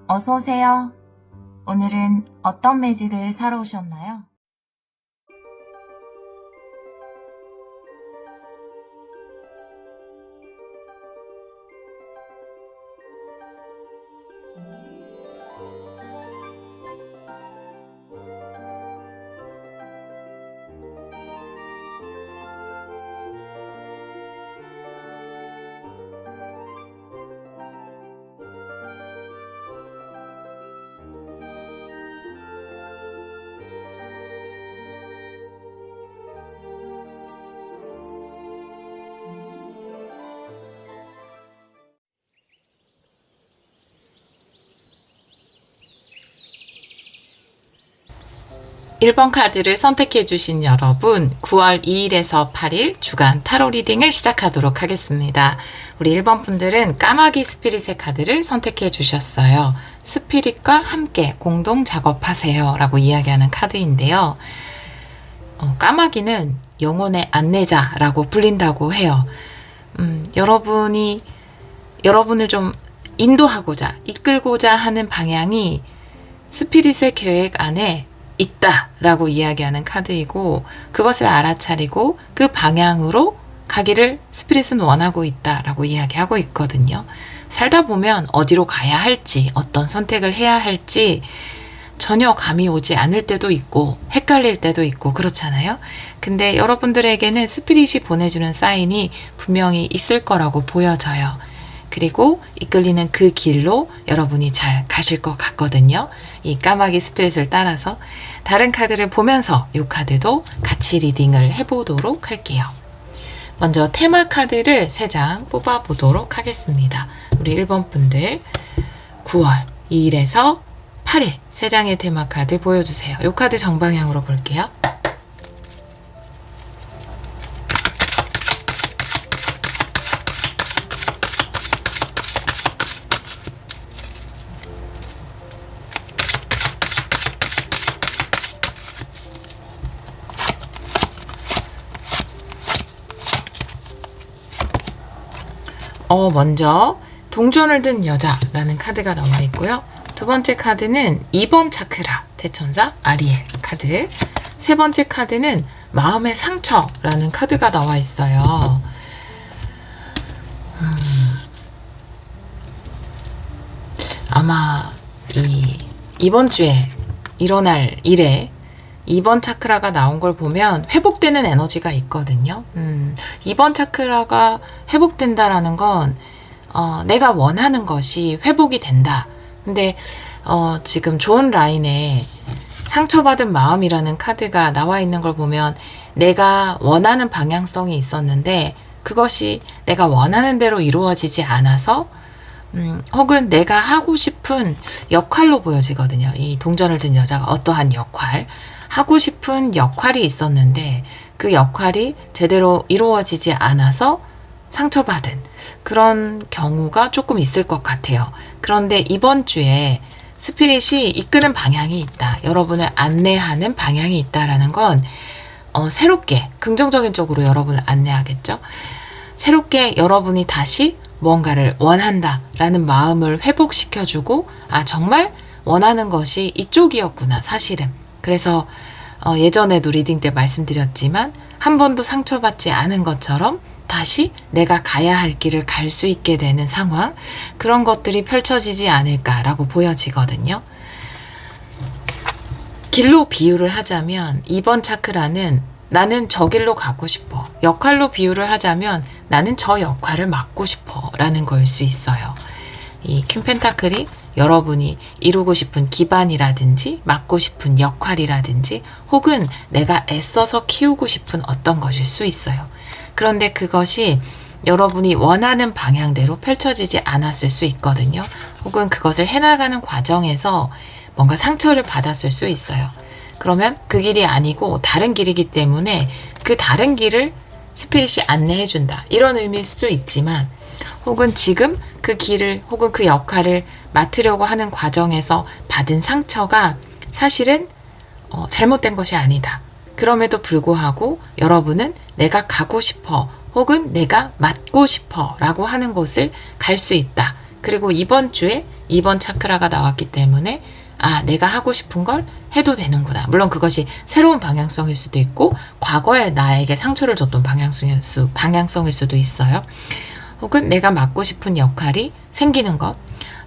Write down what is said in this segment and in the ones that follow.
어서 오세요. 오늘은 어떤 매직을 사러 오셨나요? 일 번 카드를 선택해 주신 여러분, 9월 2일에서 8일 주간 타로 리딩을 시작하도록 하겠습니다. 우리 1번 분들은 까마귀 스피릿의 카드를 선택해 주셨어요. 스피릿과 함께 공동 작업하세요 라고 이야기하는 카드인데요. 까마귀는 영혼의 안내자라고 불린다고 해요. 여러분이 여러분을 좀 인도하고자, 이끌고자 하는 방향이 스피릿의 계획 안에 있다라고 이야기하는 카드이고, 그것을 알아차리고 그 방향으로 가기를 스피릿은 원하고 있다라고 이야기하고 있거든요. 살다 보면 어디로 가야 할지, 어떤 선택을 해야 할지 전혀 감이 오지 않을 때도 있고 헷갈릴 때도 있고 그렇잖아요. 근데 여러분들에게는 스피릿이 보내주는 사인이 분명히 있을 거라고 보여져요. 그리고 이끌리는 그 길로 여러분이 잘 가실 것 같거든요. 이 까마귀 스피릿을 따라서 다른 카드를 보면서 이 카드도 같이 리딩을 해보도록 할게요. 먼저 테마 카드를 3장 뽑아보도록 하겠습니다. 우리 1번 분들 9월 2일에서 8일 3장의 테마 카드 보여주세요. 이 카드 정방향으로 볼게요. 먼저 동전을 든 여자라는 카드가 나와 있고요. 두 번째 카드는 2번 차크라 대천사 아리엘 카드, 세 번째 카드는 마음의 상처라는 카드가 나와 있어요. 아마 이번 주에 일어날 일에 2번 차크라가 나온 걸 보면 회복되는 에너지가 있거든요. 2번 차크라가 회복된다라는 건 내가 원하는 것이 회복이 된다. 근데 지금 좋은 라인에 상처받은 마음이라는 카드가 나와 있는 걸 보면 내가 원하는 방향성이 있었는데 그것이 내가 원하는 대로 이루어지지 않아서 혹은 내가 하고 싶은 역할로 보여지거든요. 이 동전을 든 여자가 어떠한 역할, 하고 싶은 역할이 있었는데 그 역할이 제대로 이루어지지 않아서 상처받은 그런 경우가 조금 있을 것 같아요. 그런데 이번 주에 스피릿이 이끄는 방향이 있다. 여러분을 안내하는 방향이 있다라는 건 새롭게 긍정적인 쪽으로 여러분을 안내하겠죠. 새롭게 여러분이 다시 뭔가를 원한다라는 마음을 회복시켜주고 정말 원하는 것이 이쪽이었구나 사실은. 그래서 예전에도 리딩 때 말씀드렸지만 한 번도 상처받지 않은 것처럼 다시 내가 가야 할 길을 갈 수 있게 되는 상황, 그런 것들이 펼쳐지지 않을까라고 보여지거든요. 길로 비유를 하자면 2번 차크라는 나는 저 길로 가고 싶어, 역할로 비유를 하자면 나는 저 역할을 맡고 싶어 라는 걸 수 있어요. 이 퀸 펜타클이 여러분이 이루고 싶은 기반이라든지 맡고 싶은 역할이라든지 혹은 내가 애써서 키우고 싶은 어떤 것일 수 있어요. 그런데 그것이 여러분이 원하는 방향대로 펼쳐지지 않았을 수 있거든요. 혹은 그것을 해나가는 과정에서 뭔가 상처를 받았을 수 있어요. 그러면 그 길이 아니고 다른 길이기 때문에 그 다른 길을 스피릿이 안내해준다. 이런 의미일 수도 있지만 혹은 지금 그 길을 혹은 그 역할을 맡으려고 하는 과정에서 받은 상처가 사실은 잘못된 것이 아니다. 그럼에도 불구하고 여러분은 내가 가고 싶어 혹은 내가 맡고 싶어 라고 하는 곳을 갈 수 있다. 그리고 이번 주에 2번 차크라가 나왔기 때문에 아, 내가 하고 싶은 걸 해도 되는구나. 물론 그것이 새로운 방향성일 수도 있고 과거에 나에게 상처를 줬던 방향성일 수도 있어요. 혹은 내가 맡고 싶은 역할이 생기는 것,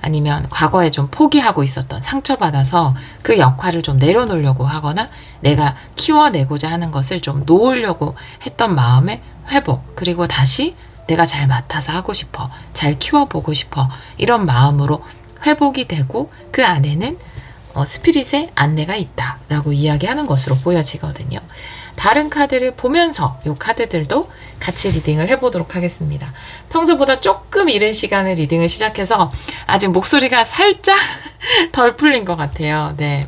아니면 과거에 좀 포기하고 있었던 상처받아서 그 역할을 좀 내려놓으려고 하거나 내가 키워내고자 하는 것을 좀 놓으려고 했던 마음의 회복, 그리고 다시 내가 잘 맡아서 하고 싶어, 잘 키워보고 싶어, 이런 마음으로 회복이 되고 그 안에는 스피릿의 안내가 있다라고 이야기하는 것으로 보여지거든요. 다른 카드를 보면서 이 카드들도 같이 리딩을 해보도록 하겠습니다. 평소보다 조금 이른 시간에 리딩을 시작해서 아직 목소리가 살짝 덜 풀린 것 같아요. 네.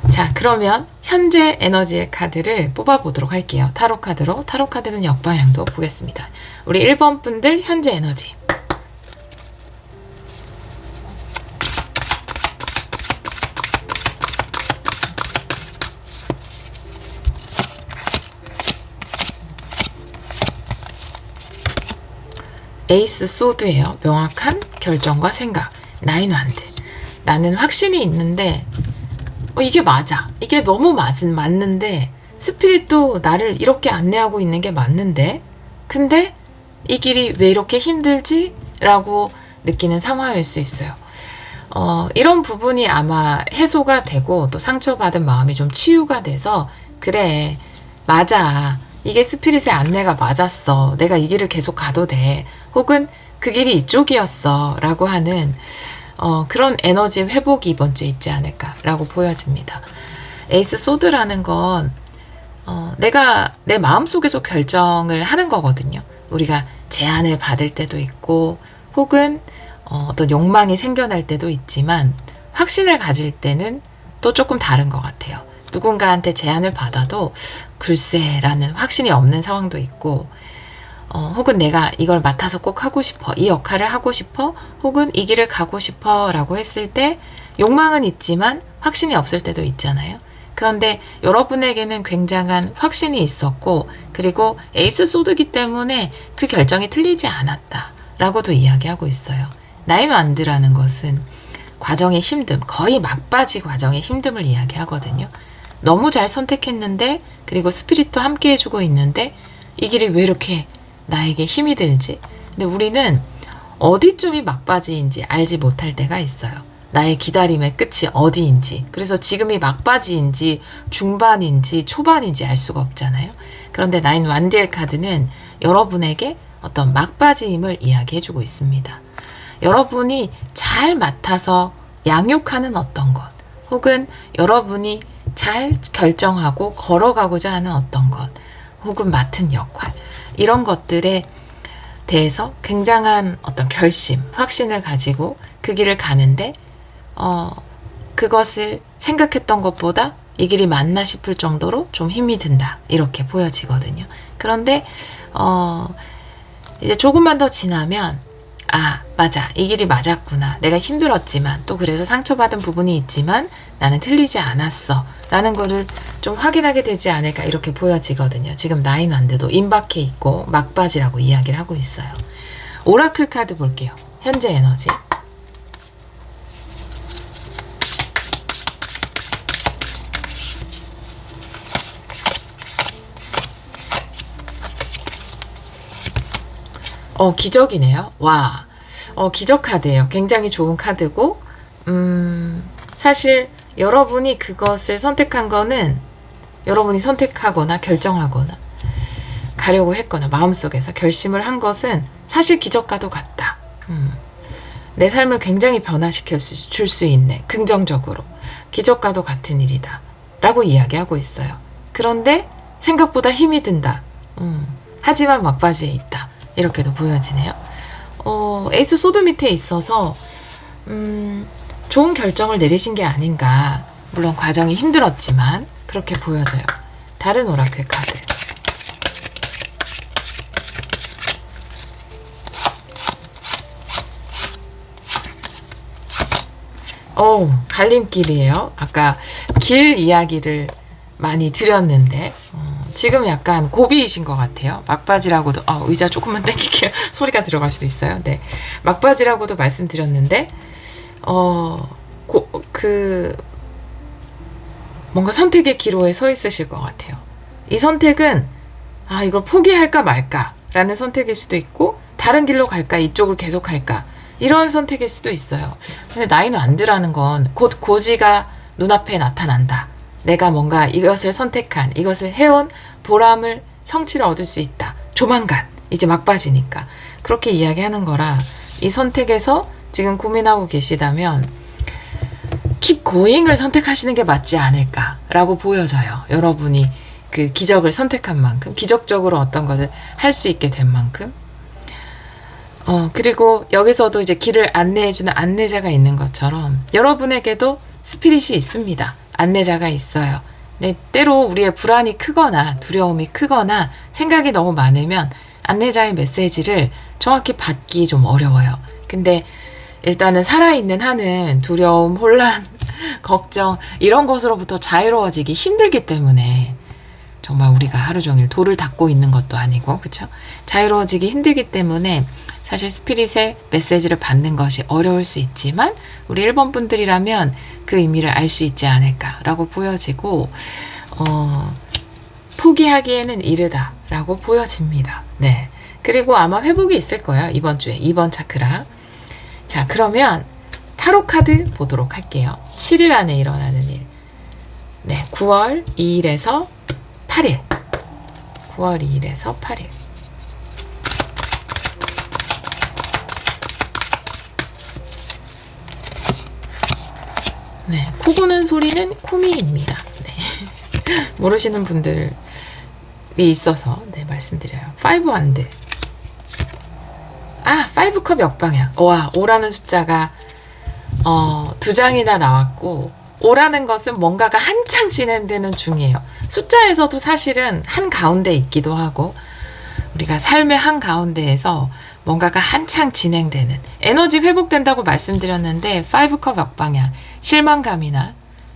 자, 그러면 현재 에너지의 카드를 뽑아보도록 할게요. 타로 카드로. 타로 카드는 역방향도 보겠습니다. 우리 1번 분들 현재 에너지. 에이스 소드예요. 명확한 결정과 생각. 9 완드. 나는 확신이 있는데 이게 맞아. 이게 너무 맞는데 스피릿도 나를 이렇게 안내하고 있는 게 맞는데 근데 이 길이 왜 이렇게 힘들지? 라고 느끼는 상황일 수 있어요. 이런 부분이 아마 해소가 되고 또 상처받은 마음이 좀 치유가 돼서 그래, 맞아. 이게 스피릿의 안내가 맞았어. 내가 이 길을 계속 가도 돼. 혹은 그 길이 이쪽이었어. 라고 하는 그런 에너지 회복이 이번 주에 있지 않을까라고 보여집니다. 에이스 소드라는 건 내가 내 마음속에서 결정을 하는 거거든요. 우리가 제안을 받을 때도 있고 혹은 어떤 욕망이 생겨날 때도 있지만 확신을 가질 때는 또 조금 다른 것 같아요. 누군가한테 제안을 받아도 글쎄라는 확신이 없는 상황도 있고 혹은 내가 이걸 맡아서 꼭 하고 싶어, 이 역할을 하고 싶어, 혹은 이 길을 가고 싶어 라고 했을 때 욕망은 있지만 확신이 없을 때도 있잖아요. 그런데 여러분에게는 굉장한 확신이 있었고 그리고 에이스 소드기 때문에 그 결정이 틀리지 않았다 라고도 이야기하고 있어요. 9 완드라는 것은 과정의 힘듦, 거의 막바지 과정의 힘듦을 이야기하거든요. 너무 잘 선택했는데 그리고 스피릿도 함께 해주고 있는데 이 길이 왜 이렇게 나에게 힘이 들지? 근데 우리는 어디쯤이 막바지인지 알지 못할 때가 있어요. 나의 기다림의 끝이 어디인지. 그래서 지금이 막바지인지 중반인지 초반인지 알 수가 없잖아요. 그런데 9 완드의 카드는 여러분에게 어떤 막바지임을 이야기해주고 있습니다. 여러분이 잘 맡아서 양육하는 어떤 것, 혹은 여러분이 잘 결정하고 걸어가고자 하는 어떤 것, 혹은 맡은 역할, 이런 것들에 대해서 굉장한 어떤 결심, 확신을 가지고 그 길을 가는데 그것을 생각했던 것보다 이 길이 맞나 싶을 정도로 좀 힘이 든다, 이렇게 보여지거든요. 그런데 이제 조금만 더 지나면 아, 맞아. 이 길이 맞았구나. 내가 힘들었지만 또 그래서 상처받은 부분이 있지만 나는 틀리지 않았어 라는 거를 좀 확인하게 되지 않을까, 이렇게 보여지거든요. 지금 9 완드도 임박해 있고 막바지라고 이야기를 하고 있어요. 오라클 카드 볼게요. 현재 에너지. 기적이네요. 와, 기적 카드예요. 굉장히 좋은 카드고, 사실 여러분이 그것을 선택한 거는 여러분이 선택하거나 결정하거나 가려고 했거나 마음속에서 결심을 한 것은 사실 기적과도 같다. 내 삶을 굉장히 변화시켜 줄 수 있는, 긍정적으로 기적과도 같은 일이다 라고 이야기하고 있어요. 그런데 생각보다 힘이 든다. 하지만 막바지에 있다. 이렇게도 보여지네요. 에이스 소드 밑에 있어서 좋은 결정을 내리신 게 아닌가. 물론 과정이 힘들었지만 그렇게 보여져요. 다른 오라클 카드. 갈림길이에요. 아까 길 이야기를 많이 드렸는데 지금 약간 고비이신 것 같아요. 막바지라고도, 의자 조금만 당길게요. 소리가 들어갈 수도 있어요. 네. 막바지라고도 말씀드렸는데, 뭔가 선택의 기로에 서 있으실 것 같아요. 이 선택은, 이걸 포기할까 말까 라는 선택일 수도 있고, 다른 길로 갈까, 이쪽을 계속 할까, 이런 선택일 수도 있어요. 근데 나이는 안 드라는 건 곧 고지가 눈앞에 나타난다. 내가 뭔가 이것을 선택한, 이것을 해온 보람을, 성취를 얻을 수 있다. 조만간, 이제 막바지니까. 그렇게 이야기하는 거라, 이 선택에서 지금 고민하고 계시다면 keep going을 선택하시는 게 맞지 않을까라고 보여져요. 여러분이 그 기적을 선택한 만큼, 기적적으로 어떤 것을 할 수 있게 된 만큼. 그리고 여기서도 이제 길을 안내해주는 안내자가 있는 것처럼 여러분에게도 스피릿이 있습니다. 안내자가 있어요. 네, 때로 우리의 불안이 크거나 두려움이 크거나 생각이 너무 많으면 안내자의 메시지를 정확히 받기 좀 어려워요. 근데 일단은 살아있는 한은 두려움, 혼란, 걱정 이런 것으로부터 자유로워지기 힘들기 때문에 정말 우리가 하루 종일 돌을 닦고 있는 것도 아니고 그렇죠? 자유로워지기 힘들기 때문에 사실 스피릿의 메시지를 받는 것이 어려울 수 있지만 우리 1번 분들이라면 그 의미를 알 수 있지 않을까라고 보여지고 포기하기에는 이르다라고 보여집니다. 네. 그리고 아마 회복이 있을 거예요. 이번 주에 2번 차크라. 자, 그러면 타로 카드 보도록 할게요. 7일 안에 일어나는 일. 네, 9월 2일에서 8일. 9월 2일에서 8일. 네, 코 고는 소리는 코미입니다. 네. 모르시는 분들이 있어서 네, 말씀드려요. 5 완드. 5컵 역방향. 와, 5라는 숫자가 2장이나 나왔고 5라는 것은 뭔가가 한창 진행되는 중이에요. 숫자에서도 사실은 한가운데 있기도 하고 우리가 삶의 한가운데에서 뭔가가 한창 진행되는 에너지 회복된다고 말씀드렸는데 5컵 역방향 실망감이나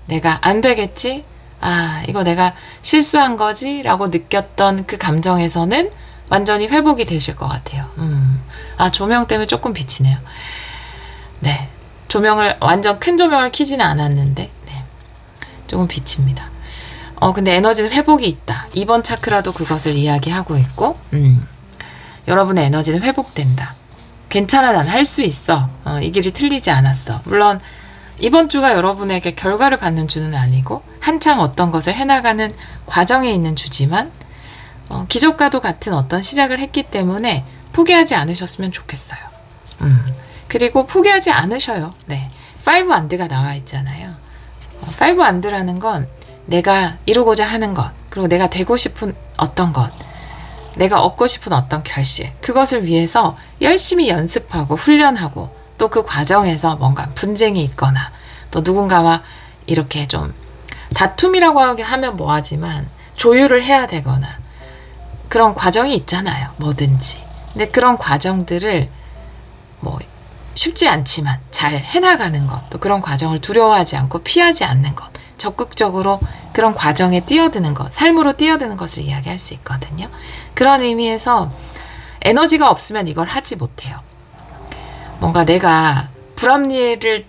내가 안 되겠지? 이거 내가 실수한 거지? 라고 느꼈던 그 감정에서는 완전히 회복이 되실 것 같아요. 조명 때문에 조금 비치네요. 네. 완전 큰 조명을 켜지는 않았는데, 네. 조금 비칩니다. 근데 에너지는 회복이 있다. 2번 차크라도 그것을 이야기하고 있고, 여러분의 에너지는 회복된다. 괜찮아, 난 할 수 있어. 이 길이 틀리지 않았어. 물론, 이번 주가 여러분에게 결과를 받는 주는 아니고, 한창 어떤 것을 해나가는 과정에 있는 주지만, 기적과도 같은 어떤 시작을 했기 때문에 포기하지 않으셨으면 좋겠어요. 그리고 포기하지 않으셔요. 네. 5 안드가 나와 있잖아요. 5 안드라는 건 내가 이루고자 하는 것, 그리고 내가 되고 싶은 어떤 것, 내가 얻고 싶은 어떤 결실, 그것을 위해서 열심히 연습하고 훈련하고 또 그 과정에서 뭔가 분쟁이 있거나 또 누군가와 이렇게 좀 다툼이라고 하면 뭐하지만 조율을 해야 되거나 그런 과정이 있잖아요. 뭐든지. 근데 그런 과정들을 쉽지 않지만 잘 해나가는 것, 또 그런 과정을 두려워하지 않고 피하지 않는 것, 적극적으로 그런 과정에 뛰어드는 것, 삶으로 뛰어드는 것을 이야기할 수 있거든요. 그런 의미에서 에너지가 없으면 이걸 하지 못해요. 뭔가 내가 불합리를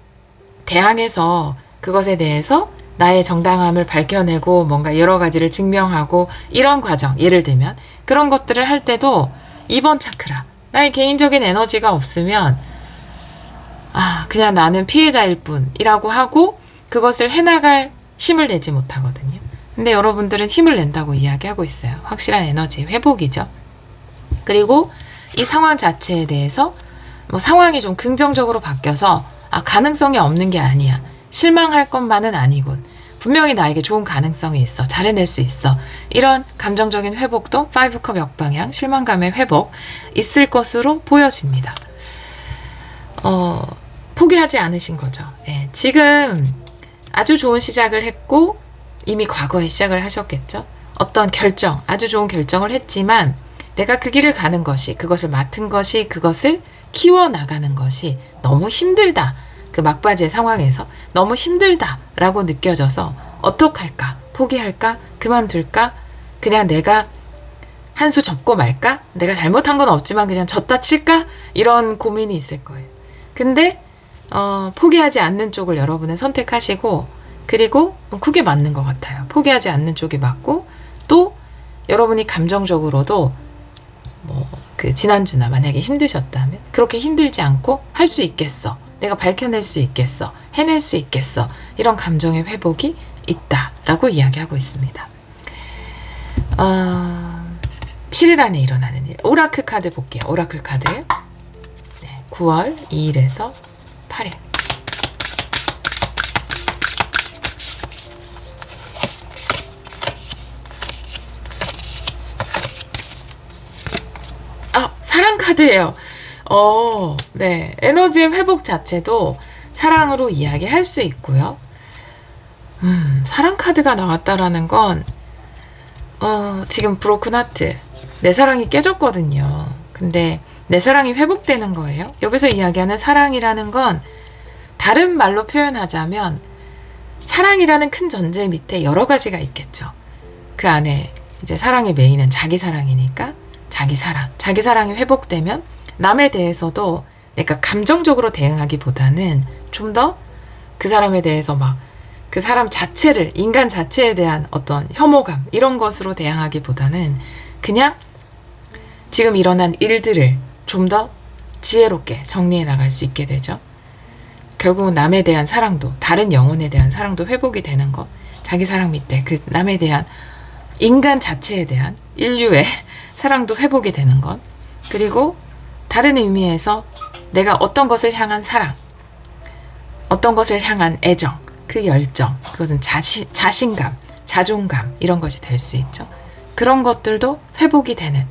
대항해서 그것에 대해서 나의 정당함을 밝혀내고 뭔가 여러 가지를 증명하고 이런 과정, 예를 들면 그런 것들을 할 때도 2번 차크라, 나의 개인적인 에너지가 없으면 그냥 나는 피해자일 뿐이라고 하고 그것을 해나갈 힘을 내지 못하거든요. 근데 여러분들은 힘을 낸다고 이야기하고 있어요. 확실한 에너지 회복이죠. 그리고 이 상황 자체에 대해서 상황이 좀 긍정적으로 바뀌어서 가능성이 없는 게 아니야. 실망할 것만은 아니군. 분명히 나에게 좋은 가능성이 있어. 잘 해낼 수 있어. 이런 감정적인 회복도 5컵 역방향, 실망감의 회복 있을 것으로 보여집니다. 포기하지 않으신 거죠. 예, 지금 아주 좋은 시작을 했고 이미 과거에 시작을 하셨겠죠. 어떤 결정, 아주 좋은 결정을 했지만 내가 그 길을 가는 것이, 그것을 맡은 것이, 그것을 키워나가는 것이 너무 힘들다. 그 막바지의 상황에서 너무 힘들다라고 느껴져서 어떡할까? 포기할까? 그만둘까? 그냥 내가 한 수 접고 말까? 내가 잘못한 건 없지만 그냥 졌다 칠까? 이런 고민이 있을 거예요. 근데 포기하지 않는 쪽을 여러분은 선택하시고, 그리고 그게 맞는 것 같아요. 포기하지 않는 쪽이 맞고, 또 여러분이 감정적으로도 그 지난주나 만약에 힘드셨다면 그렇게 힘들지 않고 할 수 있겠어. 내가 밝혀낼 수 있겠어. 해낼 수 있겠어. 이런 감정의 회복이 있다라고 이야기하고 있습니다. 7일 안에 일어나는 일. 오라클 카드 볼게요. 오라클 카드. 네, 9월 2일에서 8일. 사랑 카드예요. 네. 에너지의 회복 자체도 사랑으로 이야기할 수 있고요. 사랑 카드가 나왔다라는 건, 지금 브로큰 하트. 내 사랑이 깨졌거든요. 근데 내 사랑이 회복되는 거예요. 여기서 이야기하는 사랑이라는 건 다른 말로 표현하자면 사랑이라는 큰 전제 밑에 여러 가지가 있겠죠. 그 안에 이제 사랑의 메인은 자기 사랑이니까 자기 사랑이 회복되면 남에 대해서도 내가 감정적으로 대응하기보다는 좀 더 그 사람에 대해서 그 사람 자체를, 인간 자체에 대한 어떤 혐오감 이런 것으로 대항하기보다는 그냥 지금 일어난 일들을 좀 더 지혜롭게 정리해 나갈 수 있게 되죠. 결국은 남에 대한 사랑도, 다른 영혼에 대한 사랑도 회복이 되는 것. 자기 사랑 밑에 그 남에 대한, 인간 자체에 대한 인류의 사랑도 회복이 되는 것. 그리고 다른 의미에서 내가 어떤 것을 향한 사랑, 어떤 것을 향한 애정, 그 열정, 그것은 자신감, 자존감 이런 것이 될 수 있죠. 그런 것들도 회복이 되는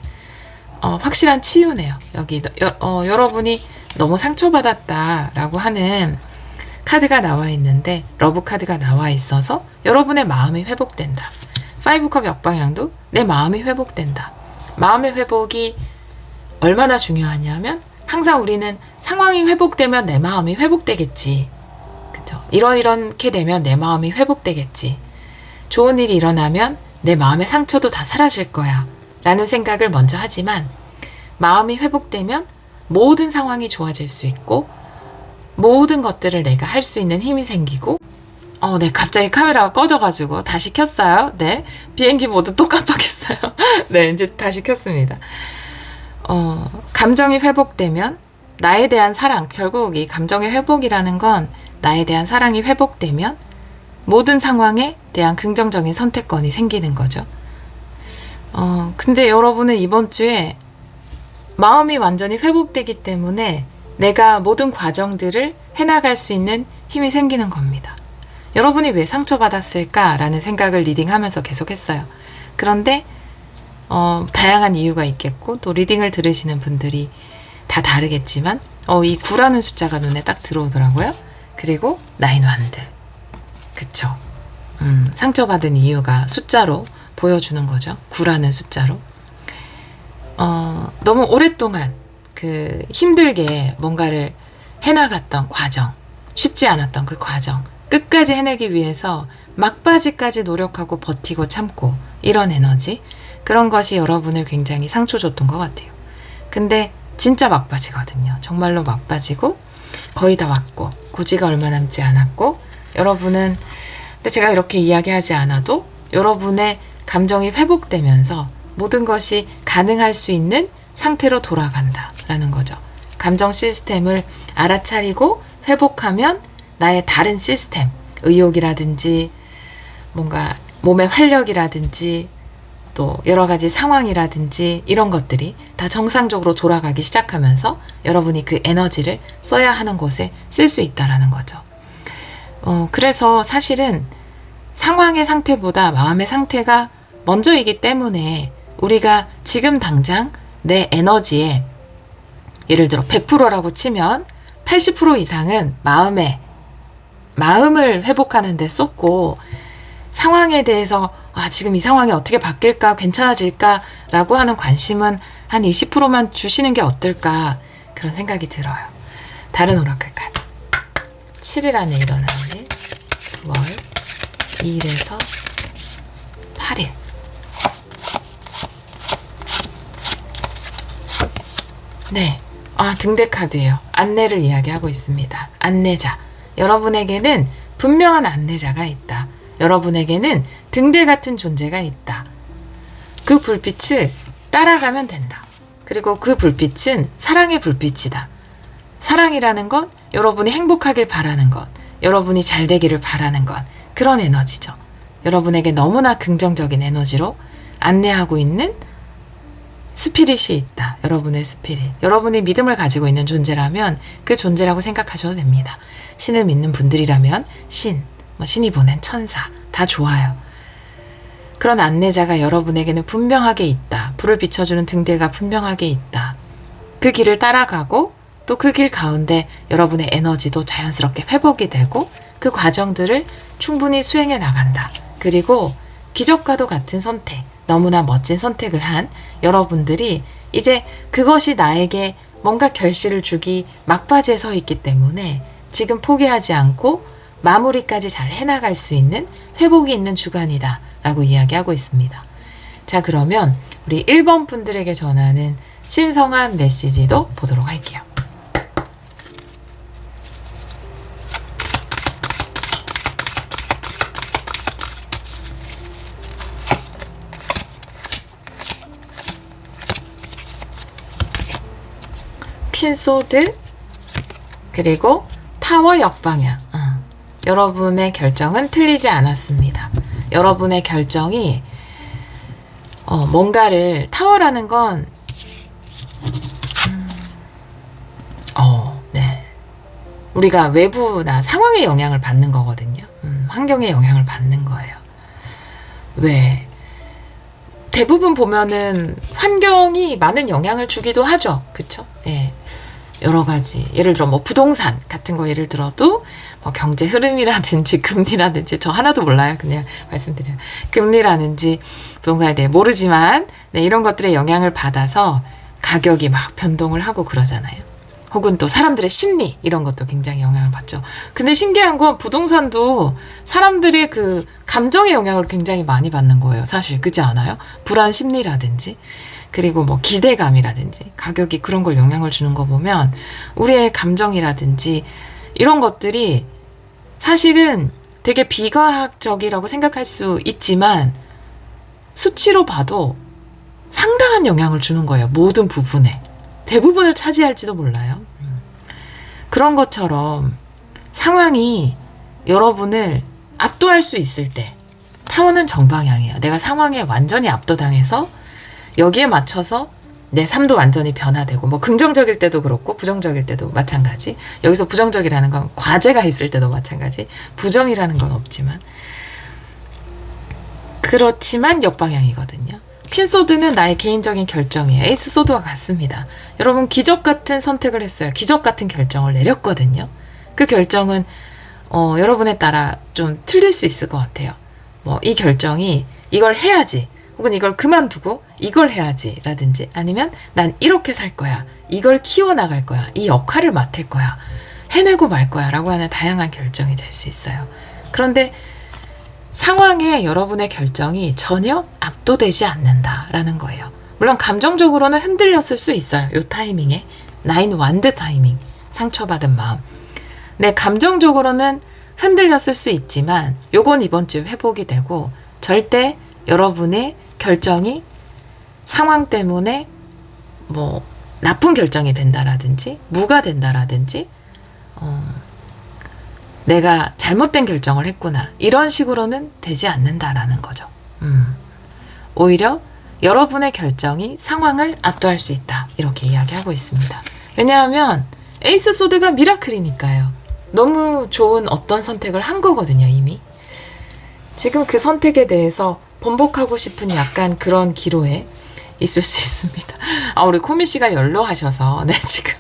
확실한 치유네요. 여기 여러분이 너무 상처받았다라고 하는 카드가 나와 있는데, 러브 카드가 나와 있어서 여러분의 마음이 회복된다. 5컵 역방향도 내 마음이 회복된다. 마음의 회복이 얼마나 중요하냐면, 항상 우리는 상황이 회복되면 내 마음이 회복되겠지. 그쵸? 이렇게 되면 내 마음이 회복되겠지. 좋은 일이 일어나면 내 마음의 상처도 다 사라질 거야. 라는 생각을 먼저 하지만, 마음이 회복되면 모든 상황이 좋아질 수 있고, 모든 것들을 내가 할 수 있는 힘이 생기고, 네, 갑자기 카메라가 꺼져가지고 다시 켰어요. 네, 비행기 모드 또 깜빡했어요. 네, 이제 다시 켰습니다. 감정이 회복되면 나에 대한 사랑, 결국 이 감정의 회복이라는 건 나에 대한 사랑이 회복되면 모든 상황에 대한 긍정적인 선택권이 생기는 거죠. 근데 여러분은 이번 주에 마음이 완전히 회복되기 때문에 내가 모든 과정들을 해나갈 수 있는 힘이 생기는 겁니다. 여러분이 왜 상처받았을까라는 생각을 리딩하면서 계속했어요. 그런데 다양한 이유가 있겠고, 또 리딩을 들으시는 분들이 다 다르겠지만 이 9라는 숫자가 눈에 딱 들어오더라고요. 그리고 9 완드. 그쵸? 상처받은 이유가 숫자로 보여주는 거죠. 9라는 숫자로. 너무 오랫동안 힘들게 뭔가를 해나갔던 과정, 쉽지 않았던 그 과정, 끝까지 해내기 위해서 막바지까지 노력하고 버티고 참고, 이런 에너지, 그런 것이 여러분을 굉장히 상처 줬던 것 같아요. 근데 진짜 막바지거든요. 정말로 막바지고 거의 다 왔고 고지가 얼마 남지 않았고, 여러분은, 근데 제가 이렇게 이야기하지 않아도 여러분의 감정이 회복되면서 모든 것이 가능할 수 있는 상태로 돌아간다라는 거죠. 감정 시스템을 알아차리고 회복하면 나의 다른 시스템, 의욕이라든지 뭔가 몸의 활력이라든지 또 여러 가지 상황이라든지 이런 것들이 다 정상적으로 돌아가기 시작하면서 여러분이 그 에너지를 써야 하는 곳에 쓸 수 있다라는 거죠. 그래서 사실은 상황의 상태보다 마음의 상태가 먼저이기 때문에 우리가 지금 당장 내 에너지에, 예를 들어 100%라고 치면 80% 이상은 마음을 회복하는 데 쏟고, 상황에 대해서 지금 이 상황이 어떻게 바뀔까, 괜찮아질까 라고 하는 관심은 한 20%만 주시는 게 어떨까, 그런 생각이 들어요. 다른 오라클 카드. 7일 안에 일어나는 일, 9월 2일에서 8일. 네. 등대 카드예요. 안내를 이야기하고 있습니다. 안내자. 여러분에게는 분명한 안내자가 있다. 여러분에게는 등대 같은 존재가 있다. 그 불빛을 따라가면 된다. 그리고 그 불빛은 사랑의 불빛이다. 사랑이라는 건 여러분이 행복하길 바라는 것, 여러분이 잘 되기를 바라는 것, 그런 에너지죠. 여러분에게 너무나 긍정적인 에너지로 안내하고 있는 스피릿이 있다. 여러분의 스피릿. 여러분이 믿음을 가지고 있는 존재라면 그 존재라고 생각하셔도 됩니다. 신을 믿는 분들이라면 신, 신이 보낸 천사, 다 좋아요. 그런 안내자가 여러분에게는 분명하게 있다. 불을 비춰주는 등대가 분명하게 있다. 그 길을 따라가고 또 그 길 가운데 여러분의 에너지도 자연스럽게 회복이 되고 그 과정들을 충분히 수행해 나간다. 그리고 기적과도 같은 선택, 너무나 멋진 선택을 한 여러분들이 이제 그것이 나에게 뭔가 결실을 주기 막바지에 서 있기 때문에 지금 포기하지 않고 마무리까지 잘 해나갈 수 있는 회복이 있는 주간이다 라고 이야기하고 있습니다. 자, 그러면 우리 1번 분들에게 전하는 신성한 메시지도 보도록 할게요. 퀸소드 그리고 타워 역방향. 여러분의 결정은 틀리지 않았습니다. 여러분의 결정이 뭔가를 타워라는 건 네. 우리가 외부나 상황의 영향을 받는 거거든요. 환경의 영향을 받는 거예요. 왜? 대부분 보면은 환경이 많은 영향을 주기도 하죠. 그쵸? 예. 여러 가지. 예를 들어 부동산 같은 거 예를 들어도 경제 흐름이라든지 금리라든지 저 하나도 몰라요. 그냥 말씀드려요. 금리라든지 부동산에 대해 모르지만 네, 이런 것들의 영향을 받아서 가격이 막 변동을 하고 그러잖아요. 혹은 또 사람들의 심리 이런 것도 굉장히 영향을 받죠. 근데 신기한 건 부동산도 사람들의 그 감정의 영향을 굉장히 많이 받는 거예요. 사실 그렇지 않아요? 불안 심리라든지 그리고 기대감이라든지 가격이 그런 걸 영향을 주는 거 보면 우리의 감정이라든지 이런 것들이 사실은 되게 비과학적이라고 생각할 수 있지만 수치로 봐도 상당한 영향을 주는 거예요. 모든 부분에. 대부분을 차지할지도 몰라요. 그런 것처럼 상황이 여러분을 압도할 수 있을 때 타워는 정방향이에요. 내가 상황에 완전히 압도당해서 여기에 맞춰서 내 삶도 완전히 변화되고 긍정적일 때도 그렇고 부정적일 때도 마찬가지. 여기서 부정적이라는 건 과제가 있을 때도 마찬가지. 부정이라는 건 없지만 그렇지만 역방향이거든요. 퀸소드는 나의 개인적인 결정이에요. 에이스 소드와 같습니다. 여러분 기적 같은 선택을 했어요. 기적 같은 결정을 내렸거든요. 그 결정은 여러분에 따라 좀 틀릴 수 있을 것 같아요. 이 결정이 이걸 해야지 혹은 이걸 그만두고 이걸 해야지 라든지 아니면 난 이렇게 살 거야. 이걸 키워나갈 거야. 이 역할을 맡을 거야. 해내고 말 거야 라고 하는 다양한 결정이 될 수 있어요. 그런데 상황에 여러분의 결정이 전혀 압도되지 않는다라는 거예요. 물론 감정적으로는 흔들렸을 수 있어요. 이 타이밍에. 9 완드 타이밍. 상처받은 마음. 네, 감정적으로는 흔들렸을 수 있지만 요건 이번 주에 회복이 되고 절대 여러분의 결정이 상황 때문에 나쁜 결정이 된다라든지 무가 된다라든지 내가 잘못된 결정을 했구나 이런 식으로는 되지 않는다라는 거죠. 오히려 여러분의 결정이 상황을 압도할 수 있다 이렇게 이야기하고 있습니다. 왜냐하면 에이스 소드가 미라클이니까요. 너무 좋은 어떤 선택을 한 거거든요. 이미 지금 그 선택에 대해서 번복하고 싶은 약간 그런 기로에 있을 수 있습니다. 우리 코미씨가 연로하셔서 네 지금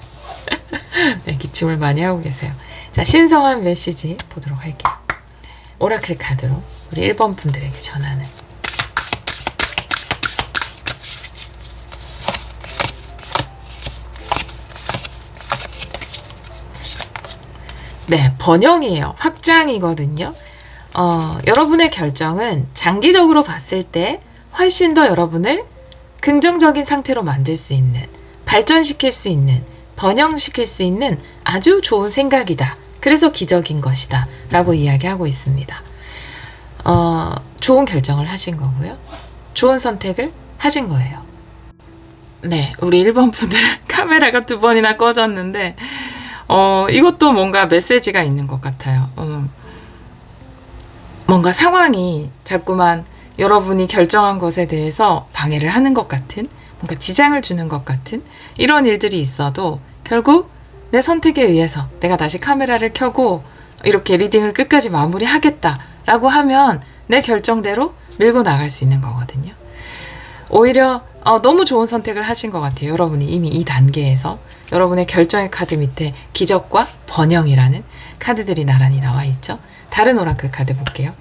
네, 기침을 많이 하고 계세요. 자, 신성한 메시지 보도록 할게요. 오라클 카드로 우리 1번 분들에게 전하는 네, 번영이에요. 확장이거든요. 여러분의 결정은 장기적으로 봤을 때 훨씬 더 여러분을 긍정적인 상태로 만들 수 있는 발전시킬 수 있는, 번영시킬 수 있는 아주 좋은 생각이다. 그래서 기적인 것이다. 라고 이야기하고 있습니다. 좋은 결정을 하신 거고요. 좋은 선택을 하신 거예요. 네, 우리 1번 분들은 카메라가 2번이나 꺼졌는데, 이것도 뭔가 메시지가 있는 것 같아요. 뭔가 상황이 자꾸만 여러분이 결정한 것에 대해서 방해를 하는 것 같은, 뭔가 지장을 주는 것 같은 이런 일들이 있어도 결국 내 선택에 의해서 내가 다시 카메라를 켜고 이렇게 리딩을 끝까지 마무리하겠다라고 하면 내 결정대로 밀고 나갈 수 있는 거거든요. 오히려 너무 좋은 선택을 하신 것 같아요. 여러분이 이미 이 단계에서 여러분의 결정의 카드 밑에 기적과 번영이라는 카드들이 나란히 나와 있죠. 다른 오라클 카드 볼게요.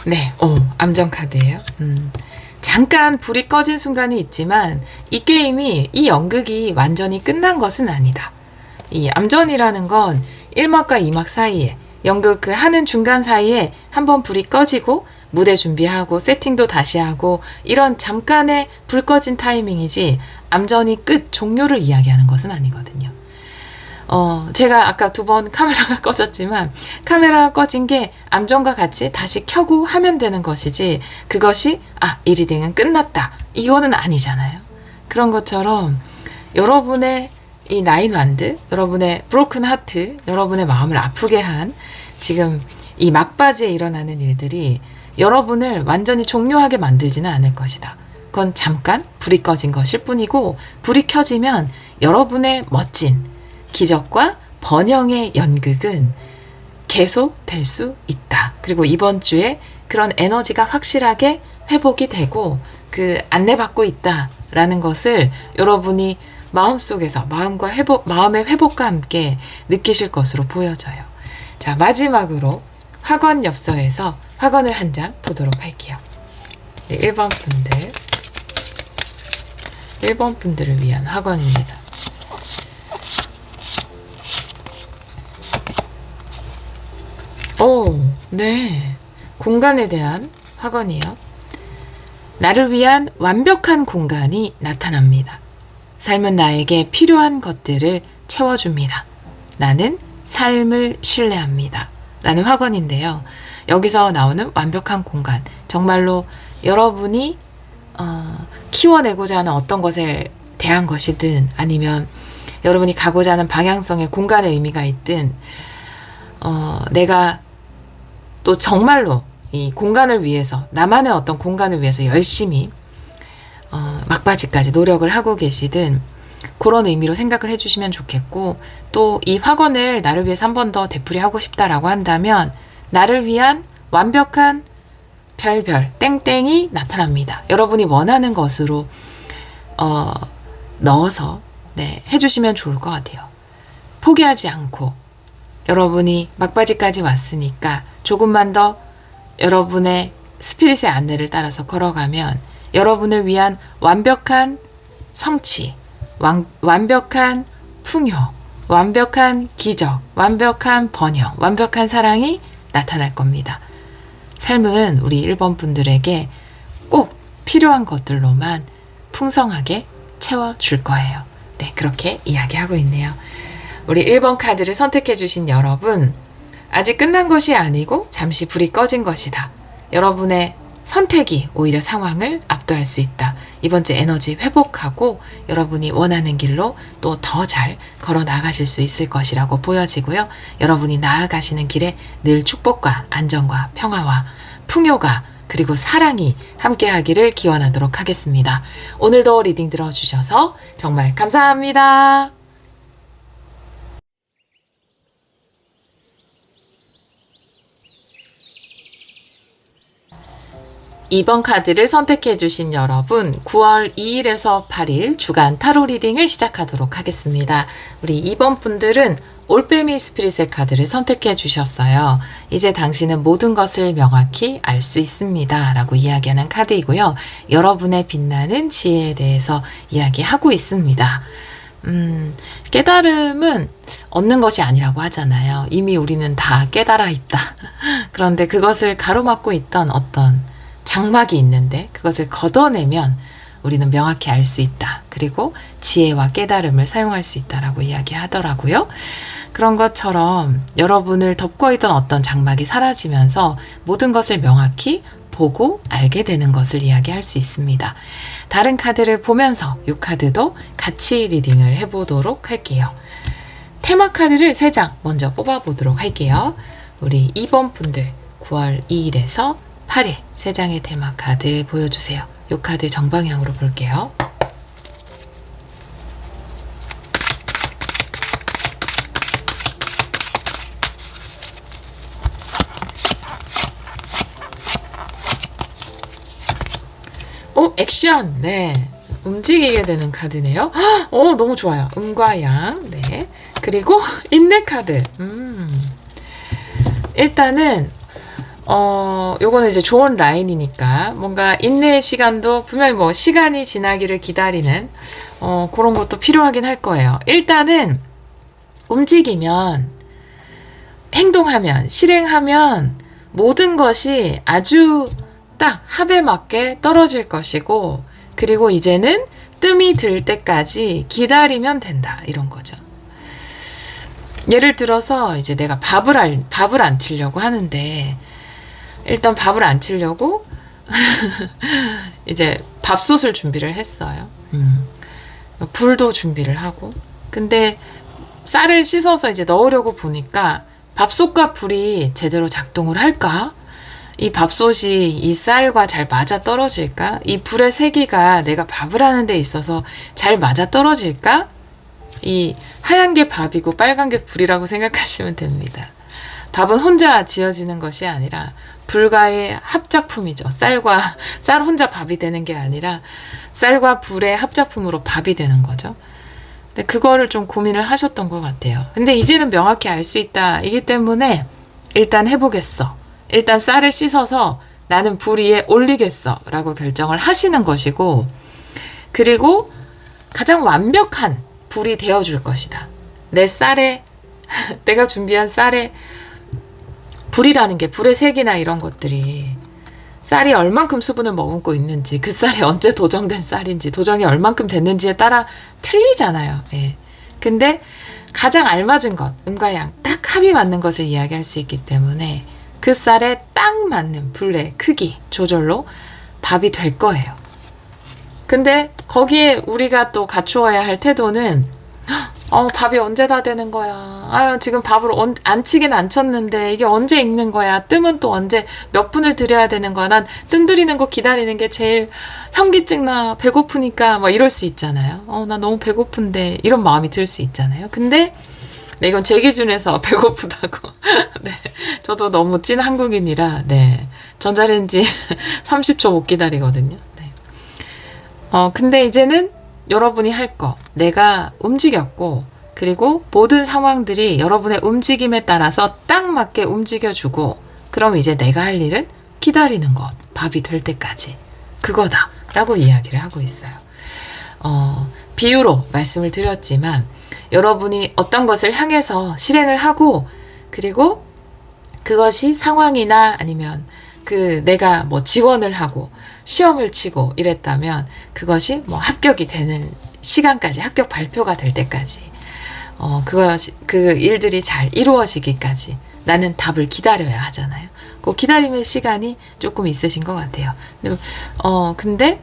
네, 암전 카드예요. 잠깐 불이 꺼진 순간이 있지만 이 게임이, 이 연극이 완전히 끝난 것은 아니다. 이 암전이라는 건 1막과 2막 사이에, 연극 그 하는 중간 사이에 한번 불이 꺼지고 무대 준비하고 세팅도 다시 하고 이런 잠깐의 불 꺼진 타이밍이지 암전이 끝, 종료를 이야기하는 것은 아니거든요. 제가 아까 2번 카메라가 꺼졌지만 카메라가 꺼진 게 암전과 같이 다시 켜고 하면 되는 것이지 그것이 이 리딩은 끝났다. 이거는 아니잖아요. 그런 것처럼 여러분의 이 나인 완드, 여러분의 브로큰 하트, 여러분의 마음을 아프게 한 지금 이 막바지에 일어나는 일들이 여러분을 완전히 종료하게 만들지는 않을 것이다. 그건 잠깐 불이 꺼진 것일 뿐이고 불이 켜지면 여러분의 멋진 기적과 번영의 연극은 계속 될 수 있다. 그리고 이번 주에 그런 에너지가 확실하게 회복이 되고 그 안내받고 있다라는 것을 여러분이 마음속에서 마음의 회복과 함께 느끼실 것으로 보여져요. 자, 마지막으로 학원 엽서에서 학원을 한 장 보도록 할게요. 네, 1번 분들을 위한 학원입니다. 네. 공간에 대한 학원이요. 나를 위한 완벽한 공간이 나타납니다. 삶은 나에게 필요한 것들을 채워줍니다. 나는 삶을 신뢰합니다. 라는 학원인데요. 여기서 나오는 완벽한 공간, 정말로 여러분이 키워내고자 하는 어떤 것에 대한 것이든 아니면 여러분이 가고자 하는 방향성의 공간의 의미가 있든 내가 또 정말로 이 공간을 위해서, 나만의 어떤 공간을 위해서 열심히 막바지까지 노력을 하고 계시든 그런 의미로 생각을 해주시면 좋겠고, 또 이 학원을 나를 위해서 한 번 더 되풀이하고 싶다라고 한다면 나를 위한 완벽한 별별 땡땡이 나타납니다. 여러분이 원하는 것으로 넣어서 해주시면 좋을 것 같아요. 포기하지 않고 여러분이 막바지까지 왔으니까 조금만 더 여러분의 스피릿의 안내를 따라서 걸어가면 여러분을 위한 완벽한 성취, 완벽한 풍요, 완벽한 기적, 완벽한 번영, 완벽한 사랑이 나타날 겁니다. 삶은 우리 1번 분들에게 꼭 필요한 것들로만 풍성하게 채워줄 거예요. 네, 그렇게 이야기하고 있네요. 우리 1번 카드를 선택해 주신 여러분, 아직 끝난 것이 아니고 잠시 불이 꺼진 것이다. 여러분의 선택이 오히려 상황을 압도할 수 있다. 이번 주 에너지 회복하고 여러분이 원하는 길로 또 더 잘 걸어 나가실 수 있을 것이라고 보여지고요. 여러분이 나아가시는 길에 늘 축복과 안정과 평화와 풍요가 그리고 사랑이 함께하기를 기원하도록 하겠습니다. 오늘도 리딩 들어주셔서 정말 감사합니다. 2번 카드를 선택해 주신 여러분, 9월 2일에서 8일 주간 타로 리딩을 시작하도록 하겠습니다. 우리 2번 분들은 올빼미 스피릿의 카드를 선택해 주셨어요. 이제 당신은 모든 것을 명확히 알 수 있습니다. 라고 이야기하는 카드이고요. 여러분의 빛나는 지혜에 대해서 이야기하고 있습니다. 깨달음은 얻는 것이 아니라고 하잖아요. 이미 우리는 다 깨달아 있다. 그런데 그것을 가로막고 있던 어떤 장막이 있는데 그것을 걷어내면 우리는 명확히 알 수 있다. 그리고 지혜와 깨달음을 사용할 수 있다라고 이야기하더라고요. 그런 것처럼 여러분을 덮고 있던 어떤 장막이 사라지면서 모든 것을 명확히 보고 알게 되는 것을 이야기할 수 있습니다. 다른 카드를 보면서 이 카드도 같이 리딩을 해보도록 할게요. 테마 카드를 3장 먼저 뽑아보도록 할게요. 우리 2번 분들 9월 2일에서 8일 3장의 테마 카드 보여주세요. 이 카드 정방향으로 볼게요. 액션! 네. 움직이게 되는 카드네요. 너무 좋아요. 음과 양. 네. 그리고 인내 카드. 일단은 요거는 이제 좋은 라인이니까 뭔가 인내의 시간도 분명히 뭐 시간이 지나기를 기다리는 그런 것도 필요하긴 할 거예요. 일단은 움직이면 행동하면 실행하면 모든 것이 아주 딱 합에 맞게 떨어질 것이고 그리고 이제는 뜸이 들 때까지 기다리면 된다 이런 거죠. 예를 들어서 이제 내가 밥을 안 치려고 하는데 일단 밥을 안 치려고 이제 밥솥을 준비를 했어요. 불도 준비를 하고 근데 쌀을 씻어서 이제 넣으려고 보니까 밥솥과 불이 제대로 작동을 할까? 이 밥솥이 이 쌀과 잘 맞아 떨어질까? 이 불의 세기가 내가 밥을 하는 데 있어서 잘 맞아 떨어질까? 이 하얀 게 밥이고 빨간 게 불이라고 생각하시면 됩니다. 밥은 혼자 지어지는 것이 아니라 불과의 합작품이죠. 쌀 혼자 밥이 되는 게 아니라 쌀과 불의 합작품으로 밥이 되는 거죠. 근데 그거를 좀 고민을 하셨던 것 같아요. 근데 이제는 명확히 알 수 있다. 이기 때문에 일단 해보겠어. 일단 쌀을 씻어서 나는 불 위에 올리겠어 라고 결정을 하시는 것이고 그리고 가장 완벽한 불이 되어줄 것이다. 내 쌀에 내가 준비한 쌀에 불이라는 게 불의 색이나 이런 것들이 쌀이 얼만큼 수분을 머금고 있는지 그 쌀이 언제 도정된 쌀인지 도정이 얼만큼 됐는지에 따라 틀리잖아요. 예. 근데 가장 알맞은 것 음과 양 딱 합이 맞는 것을 이야기할 수 있기 때문에 그 쌀에 딱 맞는 불의 크기 조절로 밥이 될 거예요. 근데 거기에 우리가 또 갖추어야 할 태도는 밥이 언제 다 되는 거야. 아유 지금 밥을 안 치긴 안 쳤는데 이게 언제 익는 거야. 뜸은 또 언제 몇 분을 들여야 되는 거야. 난 뜸 들이는 거 기다리는 게 제일 현기증 나 배고프니까 막 이럴 수 있잖아요. 나 너무 배고픈데 이런 마음이 들 수 있잖아요. 근데 네, 이건 제 기준에서 배고프다고. 네, 저도 너무 찐 한국인이라, 네, 전자레인지 30초 못 기다리거든요. 네. 근데 이제는 여러분이 할 거, 내가 움직였고, 그리고 모든 상황들이 여러분의 움직임에 따라서 딱 맞게 움직여주고, 그럼 이제 내가 할 일은 기다리는 것, 밥이 될 때까지. 그거다. 라고 이야기를 하고 있어요. 비유로 말씀을 드렸지만, 여러분이 어떤 것을 향해서 실행을 하고 그리고 그것이 상황이나 아니면 내가 뭐 지원을 하고 시험을 치고 이랬다면 그것이 뭐 합격이 되는 시간까지 합격 발표가 될 때까지 그 일들이 잘 이루어지기까지 나는 답을 기다려야 하잖아요. 그 기다림의 시간이 조금 있으신 것 같아요. 근데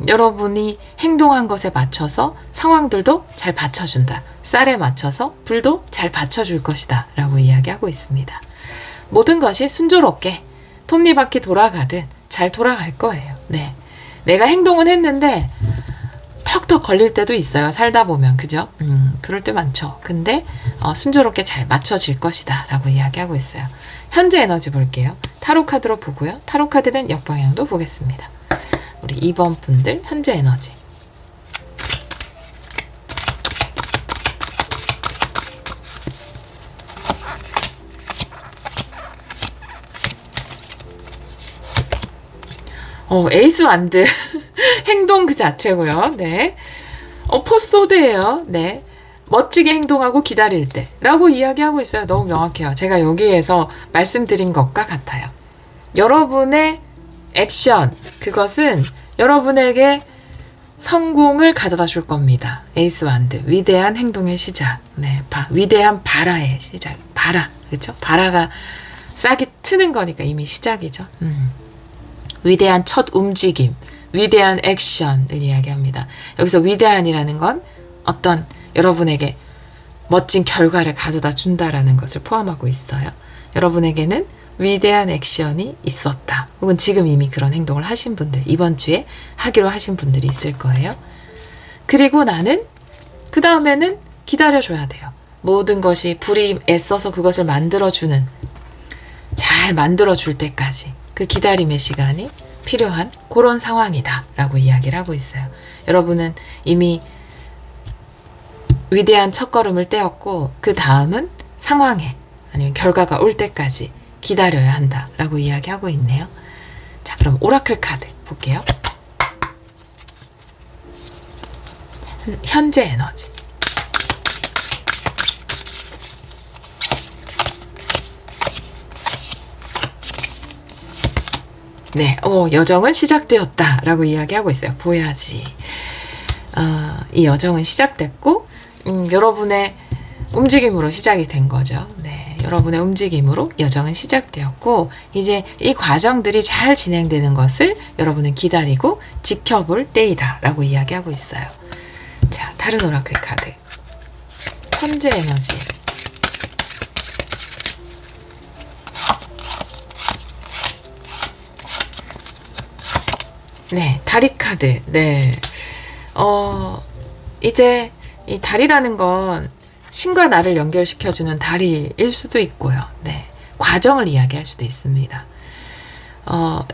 여러분이 행동한 것에 맞춰서 상황들도 잘 받쳐준다. 쌀에 맞춰서 불도 잘 받쳐줄 것이다. 라고 이야기하고 있습니다. 모든 것이 순조롭게 톱니바퀴 돌아가듯 잘 돌아갈 거예요. 네. 내가 행동은 했는데 턱턱 걸릴 때도 있어요. 살다 보면. 그죠? 그럴 때 많죠. 근데 순조롭게 잘 맞춰질 것이다. 라고 이야기하고 있어요. 현재 에너지 볼게요. 타로 카드로 보고요. 타로 카드는 역방향도 보겠습니다. 우리 2번 분들 현재 에너지. 에이스 완드. 행동 그 자체고요. 네. 포소드예요. 네. 멋지게 행동하고 기다릴 때 라고 이야기하고 있어요. 너무 명확해요. 제가 여기에서 말씀드린 것과 같아요. 여러분의 액션, 그것은 여러분에게 성공을 가져다 줄 겁니다. 에이스 완드, 위대한 행동의 시작. 네, 위대한 바라의 시작. 바라, 그렇죠? 바라가 싹이 트는 거니까 이미 시작이죠. 위대한 첫 움직임, 위대한 액션을 이야기합니다. 여기서 위대한이라는 건 어떤 여러분에게 멋진 결과를 가져다 준다라는 것을 포함하고 있어요. 여러분에게는 위대한 액션이 있었다. 혹은 지금 이미 그런 행동을 하신 분들, 이번 주에 하기로 하신 분들이 있을 거예요. 그리고 나는 그 다음에는 기다려줘야 돼요. 모든 것이 불이 애써서 그것을 만들어주는, 잘 만들어줄 때까지 그 기다림의 시간이 필요한 그런 상황이다 라고 이야기를 하고 있어요. 여러분은 이미 위대한 첫걸음을 떼었고 그 다음은 상황에 아니면 결과가 올 때까지 기다려야 한다 라고 이야기하고 있네요. 자, 그럼 오라클 카드 볼게요. 현재 에너지. 네, 여정은 시작되었다 라고 이야기하고 있어요. 보야지. 이 여정은 시작됐고 여러분의 움직임으로 시작이 된 거죠. 네, 여러분의 움직임으로 여정은 시작되었고 이제 이 과정들이 잘 진행되는 것을 여러분은 기다리고 지켜볼 때이다 라고 이야기하고 있어요. 자, 다른 오라클 카드. 현재 에너지. 네, 다리 카드. 네. 이제 이 다리라는 건 신과 나를 연결시켜주는 다리일 수도 있고요. 네. 과정을 이야기할 수도 있습니다.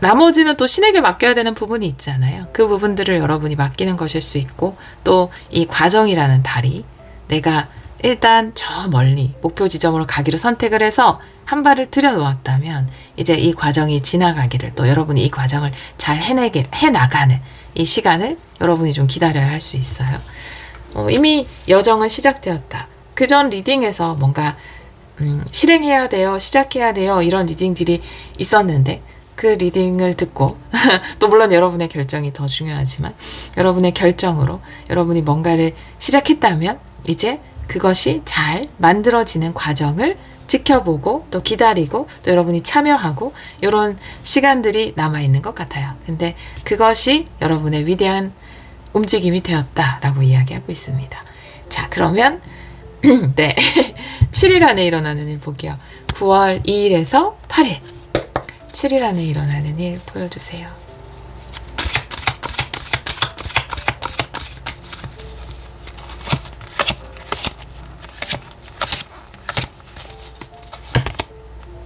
나머지는 또 신에게 맡겨야 되는 부분이 있잖아요. 그 부분들을 여러분이 맡기는 것일 수 있고, 또 이 과정이라는 다리, 내가 일단 저 멀리 목표 지점으로 가기로 선택을 해서 한 발을 들여놓았다면 이제 이 과정이 지나가기를, 또 여러분이 이 과정을 잘 해나가는 이 시간을 여러분이 좀 기다려야 할 수 있어요. 이미 여정은 시작되었다. 그전 리딩에서 뭔가 실행해야 돼요, 시작해야 돼요, 이런 리딩들이 있었는데 그 리딩을 듣고 또 물론 여러분의 결정이 더 중요하지만 여러분의 결정으로 여러분이 뭔가를 시작했다면 이제 그것이 잘 만들어지는 과정을 지켜보고 또 기다리고 또 여러분이 참여하고 이런 시간들이 남아있는 것 같아요. 근데 그것이 여러분의 위대한 움직임이 되었다라고 이야기하고 있습니다. 자, 그러면 네, 7일 안에 일어나는 일 볼게요. 9월 2일에서 8일 7일 안에 일어나는 일 보여주세요.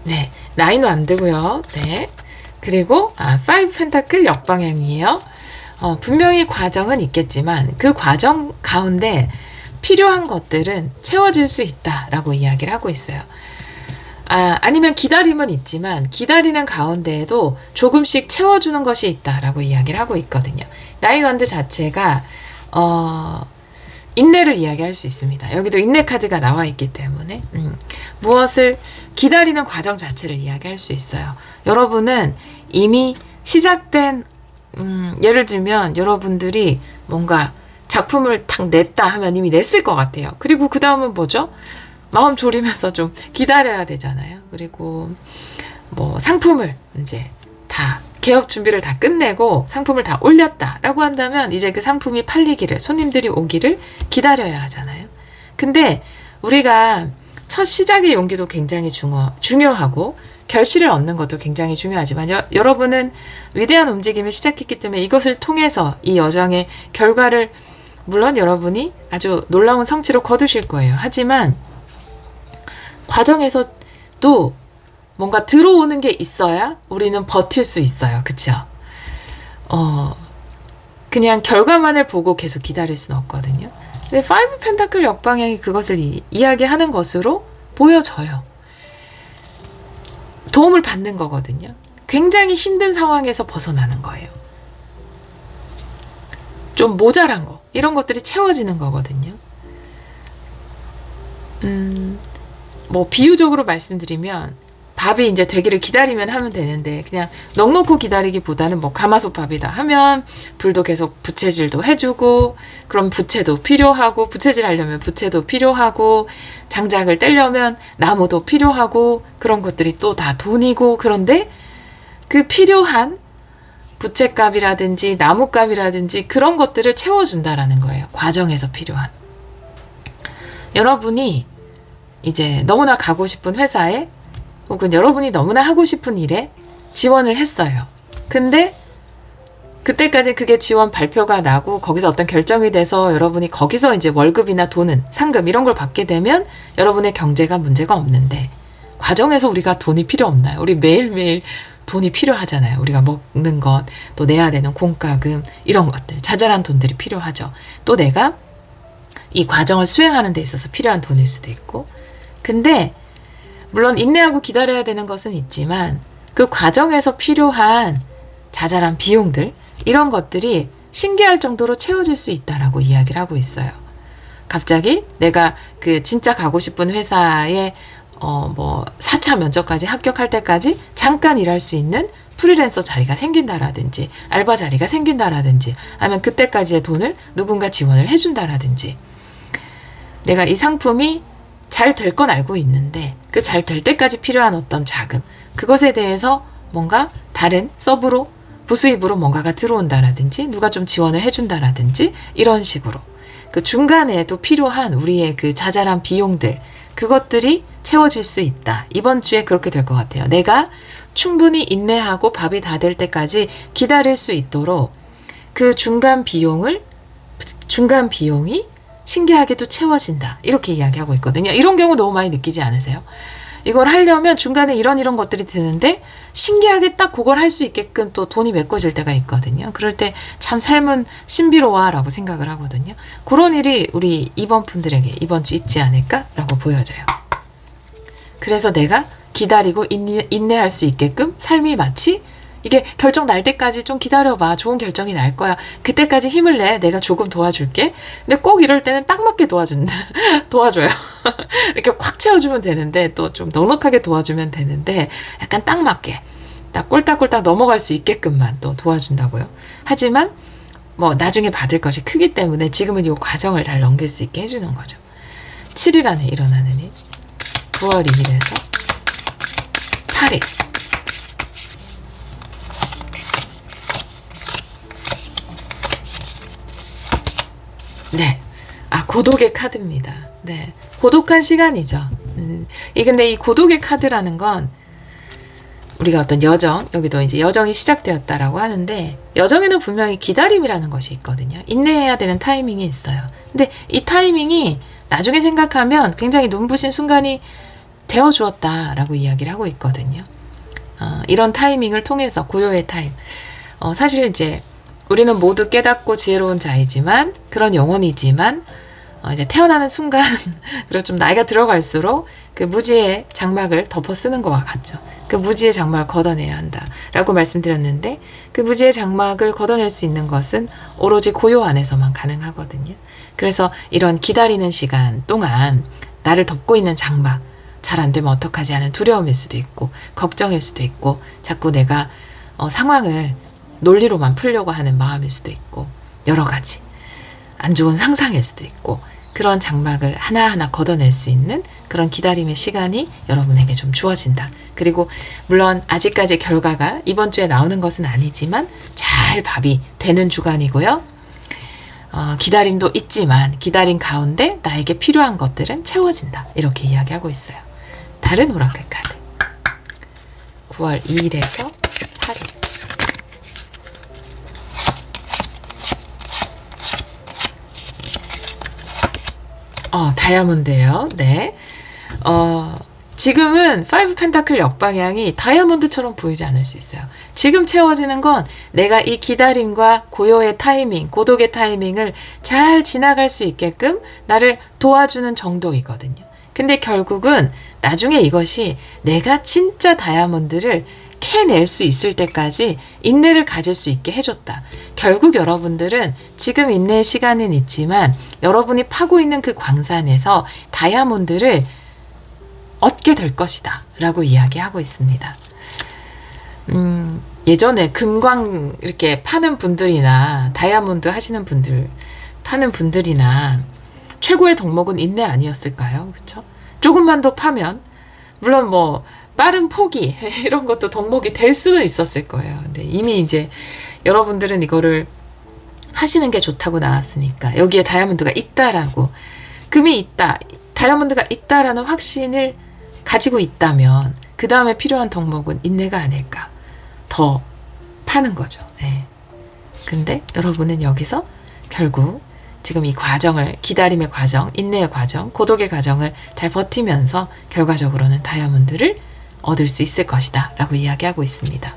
네, 9 완드고요. 네, 그리고 5 펜타클 역방향이에요. 분명히 과정은 있겠지만 그 과정 가운데 필요한 것들은 채워질 수 있다라고 이야기를 하고 있어요. 아니면 기다림은 있지만 기다리는 가운데에도 조금씩 채워주는 것이 있다라고 이야기를 하고 있거든요. 나인 완드 자체가 인내를 이야기할 수 있습니다. 여기도 인내 카드가 나와 있기 때문에 무엇을 기다리는 과정 자체를 이야기할 수 있어요. 여러분은 이미 시작된 예를 들면 여러분들이 뭔가 작품을 딱 냈다 하면 이미 냈을 것 같아요. 그리고 그 다음은 뭐죠? 마음 졸이면서 좀 기다려야 되잖아요. 그리고 뭐 상품을 이제 다 개업 준비를 다 끝내고 상품을 다 올렸다라고 한다면 이제 그 상품이 팔리기를, 손님들이 오기를 기다려야 하잖아요. 근데 우리가 첫 시작의 용기도 굉장히 중요하고 결실을 얻는 것도 굉장히 중요하지만 여러분은 위대한 움직임을 시작했기 때문에 이것을 통해서 이 여정의 결과를 물론 여러분이 아주 놀라운 성취를 거두실 거예요. 하지만 과정에서도 뭔가 들어오는 게 있어야 우리는 버틸 수 있어요. 그쵸? 그냥 결과만을 보고 계속 기다릴 수는 없거든요. 근데 5 펜타클 역방향이 그것을 이야기하는 것으로 보여져요. 도움을 받는 거거든요. 굉장히 힘든 상황에서 벗어나는 거예요. 좀 모자란 거. 이런 것들이 채워지는 거거든요. 뭐 비유적으로 말씀드리면 밥이 이제 되기를 기다리면 하면 되는데 그냥 넉넉히 기다리기보다는 뭐 가마솥 밥이다 하면 불도 계속 부채질도 해주고 그럼 부채도 필요하고 부채질 하려면 부채도 필요하고 장작을 떼려면 나무도 필요하고 그런 것들이 또 다 돈이고 그런데 그 필요한 부채값이라든지 나무값이라든지 그런 것들을 채워준다라는 거예요. 과정에서 필요한. 여러분이 이제 너무나 가고 싶은 회사에 혹은 여러분이 너무나 하고 싶은 일에 지원을 했어요. 근데 그때까지 그게 지원 발표가 나고 거기서 어떤 결정이 돼서 여러분이 거기서 이제 월급이나 돈은 상금 이런 걸 받게 되면 여러분의 경제가 문제가 없는데 과정에서 우리가 돈이 필요 없나요? 우리 매일매일 돈이 필요하잖아요. 우리가 먹는 것, 또 내야 되는 공과금 이런 것들 자잘한 돈들이 필요하죠. 또 내가 이 과정을 수행하는 데 있어서 필요한 돈일 수도 있고 근데 물론 인내하고 기다려야 되는 것은 있지만 그 과정에서 필요한 자잘한 비용들 이런 것들이 신기할 정도로 채워질 수 있다라고 이야기를 하고 있어요. 갑자기 내가 그 진짜 가고 싶은 회사에 뭐 4차 면접까지 합격할 때까지 잠깐 일할 수 있는 프리랜서 자리가 생긴다라든지 알바 자리가 생긴다라든지 아니면 그때까지의 돈을 누군가 지원을 해준다라든지 내가 이 상품이 잘 될 건 알고 있는데 그 잘 될 때까지 필요한 어떤 자금 그것에 대해서 뭔가 다른 서브로 부수입으로 뭔가가 들어온다라든지 누가 좀 지원을 해준다라든지 이런 식으로 그 중간에도 필요한 우리의 그 자잘한 비용들 그것들이 채워질 수 있다. 이번 주에 그렇게 될 것 같아요. 내가 충분히 인내하고 밥이 다 될 때까지 기다릴 수 있도록 그 중간 비용이 신기하게도 채워진다. 이렇게 이야기하고 있거든요. 이런 경우 너무 많이 느끼지 않으세요? 이걸 하려면 중간에 이런 것들이 드는데 신기하게 딱 그걸 할 수 있게끔 또 돈이 메꿔질 때가 있거든요. 그럴 때 참 삶은 신비로워라고 생각을 하거든요. 그런 일이 우리 이번 분들에게 이번 주 있지 않을까라고 보여져요. 그래서 내가 기다리고 인내할 수 있게끔 삶이 마치 이게 결정 날 때까지 좀 기다려봐. 좋은 결정이 날 거야. 그때까지 힘을 내. 내가 조금 도와줄게. 근데 꼭 이럴 때는 딱 맞게 도와줘요. 이렇게 콱 채워주면 되는데 또 좀 넉넉하게 도와주면 되는데 약간 딱 맞게 딱 꼴딱꼴딱 넘어갈 수 있게끔만 또 도와준다고요. 하지만 뭐 나중에 받을 것이 크기 때문에 지금은 이 과정을 잘 넘길 수 있게 해주는 거죠. 7일 안에 일어나는 일. 9월 2일에서 8일. 네. 고독의 카드입니다. 네. 고독한 시간이죠. 근데 이 고독의 카드라는 건 우리가 어떤 여정, 여기도 이제 여정이 시작되었다라고 하는데 여정에는 분명히 기다림이라는 것이 있거든요. 인내해야 되는 타이밍이 있어요. 근데 이 타이밍이 나중에 생각하면 굉장히 눈부신 순간이 되어 주었다라고 이야기를 하고 있거든요. 이런 타이밍을 통해서 고요의 타임. 사실 이제 우리는 모두 깨닫고 지혜로운 자이지만 그런 영혼이지만 이제 태어나는 순간 그리고 좀 나이가 들어갈수록 그 무지의 장막을 덮어 쓰는 것과 같죠. 그 무지의 장막을 걷어내야 한다라고 말씀드렸는데 그 무지의 장막을 걷어낼 수 있는 것은 오로지 고요 안에서만 가능하거든요. 그래서 이런 기다리는 시간 동안 나를 덮고 있는 장막 잘 안 되면 어떡하지 하는 두려움일 수도 있고 걱정일 수도 있고 자꾸 내가 상황을 논리로만 풀려고 하는 마음일 수도 있고 여러 가지 안 좋은 상상일 수도 있고 그런 장막을 하나하나 걷어낼 수 있는 그런 기다림의 시간이 여러분에게 좀 주어진다. 그리고 물론 아직까지 결과가 이번 주에 나오는 것은 아니지만 잘 밥이 되는 주간이고요. 기다림도 있지만 기다림 가운데 나에게 필요한 것들은 채워진다. 이렇게 이야기하고 있어요. 다른 오라클 카드 9월 2일에서 8일 다이아몬드예요. 네. 지금은 5 펜타클 역방향이 다이아몬드처럼 보이지 않을 수 있어요. 지금 채워지는 건 내가 이 기다림과 고요의 타이밍, 고독의 타이밍을 잘 지나갈 수 있게끔 나를 도와주는 정도이거든요. 근데 결국은 나중에 이것이 내가 진짜 다이아몬드를 캐낼 수 있을 때까지 인내를 가질 수 있게 해줬다. 결국 여러분들은 지금 인내의 시간은 있지만 여러분이 파고 있는 그 광산에서 다이아몬드를 얻게 될 것이다 라고 이야기하고 있습니다. 예전에 금광 이렇게 파는 분들이나 다이아몬드 하시는 분들 파는 분들이나 최고의 덕목은 인내 아니었을까요? 그렇죠? 조금만 더 파면 물론 뭐 빠른 포기 이런 것도 덕목이 될 수는 있었을 거예요. 근데 이미 이제 여러분들은 이거를 하시는 게 좋다고 나왔으니까 여기에 다이아몬드가 있다라고 금이 있다, 다이아몬드가 있다라는 확신을 가지고 있다면 그 다음에 필요한 덕목은 인내가 아닐까. 더 파는 거죠. 네. 근데 여러분은 여기서 결국 지금 이 과정을 기다림의 과정, 인내의 과정, 고독의 과정을 잘 버티면서 결과적으로는 다이아몬드를 얻을 수 있을 것이다 라고 이야기하고 있습니다.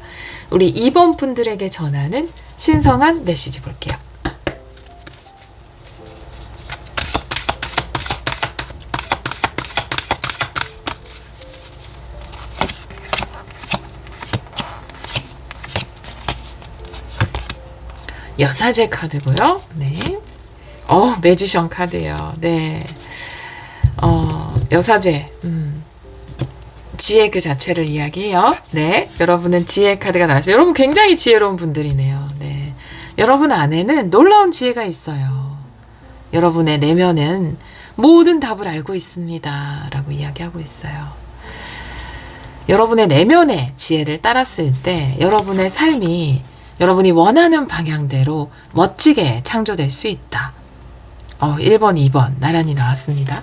우리 2번 분들에게 전하는 신성한 메시지 볼게요. 여사제 카드고요. 네. 매지션 카드예요. 네. 여사제. 지혜 그 자체를 이야기해요. 네. 여러분은 지혜 카드가 나왔어요. 여러분 굉장히 지혜로운 분들이네요. 네. 여러분 안에는 놀라운 지혜가 있어요. 여러분의 내면은 모든 답을 알고 있습니다. 라고 이야기하고 있어요. 여러분의 내면의 지혜를 따랐을 때 여러분의 삶이 여러분이 원하는 방향대로 멋지게 창조될 수 있다. 1번, 2번 나란히 나왔습니다.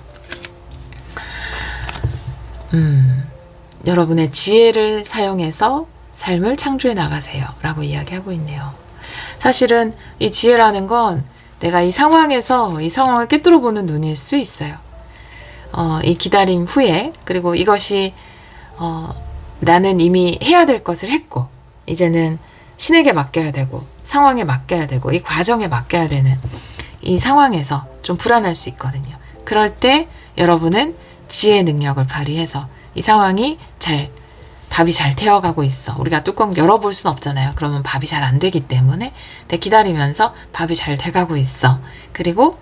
여러분의 지혜를 사용해서 삶을 창조해 나가세요. 라고 이야기하고 있네요. 사실은 이 지혜라는 건 내가 이 상황에서 이 상황을 꿰뚫어 보는 눈일 수 있어요. 이 기다림 후에 그리고 이것이 나는 이미 해야 될 것을 했고 이제는 신에게 맡겨야 되고 상황에 맡겨야 되고 이 과정에 맡겨야 되는 이 상황에서 좀 불안할 수 있거든요. 그럴 때 여러분은 지혜 능력을 발휘해서 이 상황이 밥이 잘 되어가고 있어. 우리가 뚜껑 열어볼 순 없잖아요. 그러면 밥이 잘 안 되기 때문에 기다리면서 밥이 잘 돼가고 있어. 그리고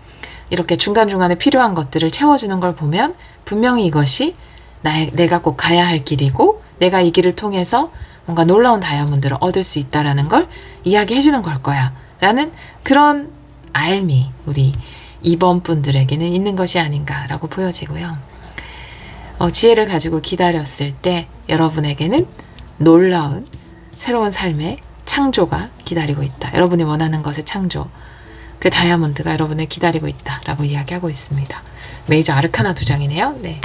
이렇게 중간중간에 필요한 것들을 채워주는 걸 보면 분명히 이것이 내가 꼭 가야 할 길이고 내가 이 길을 통해서 뭔가 놀라운 다이아몬드를 얻을 수 있다라는 걸 이야기해 주는 걸 거야 라는 그런 알미 우리 2번 분들에게는 있는 것이 아닌가라고 보여지고요. 지혜를 가지고 기다렸을 때 여러분에게는 놀라운 새로운 삶의 창조가 기다리고 있다. 여러분이 원하는 것의 창조, 그 다이아몬드가 여러분을 기다리고 있다라고 이야기하고 있습니다. 메이저 아르카나 2장이네요. 네,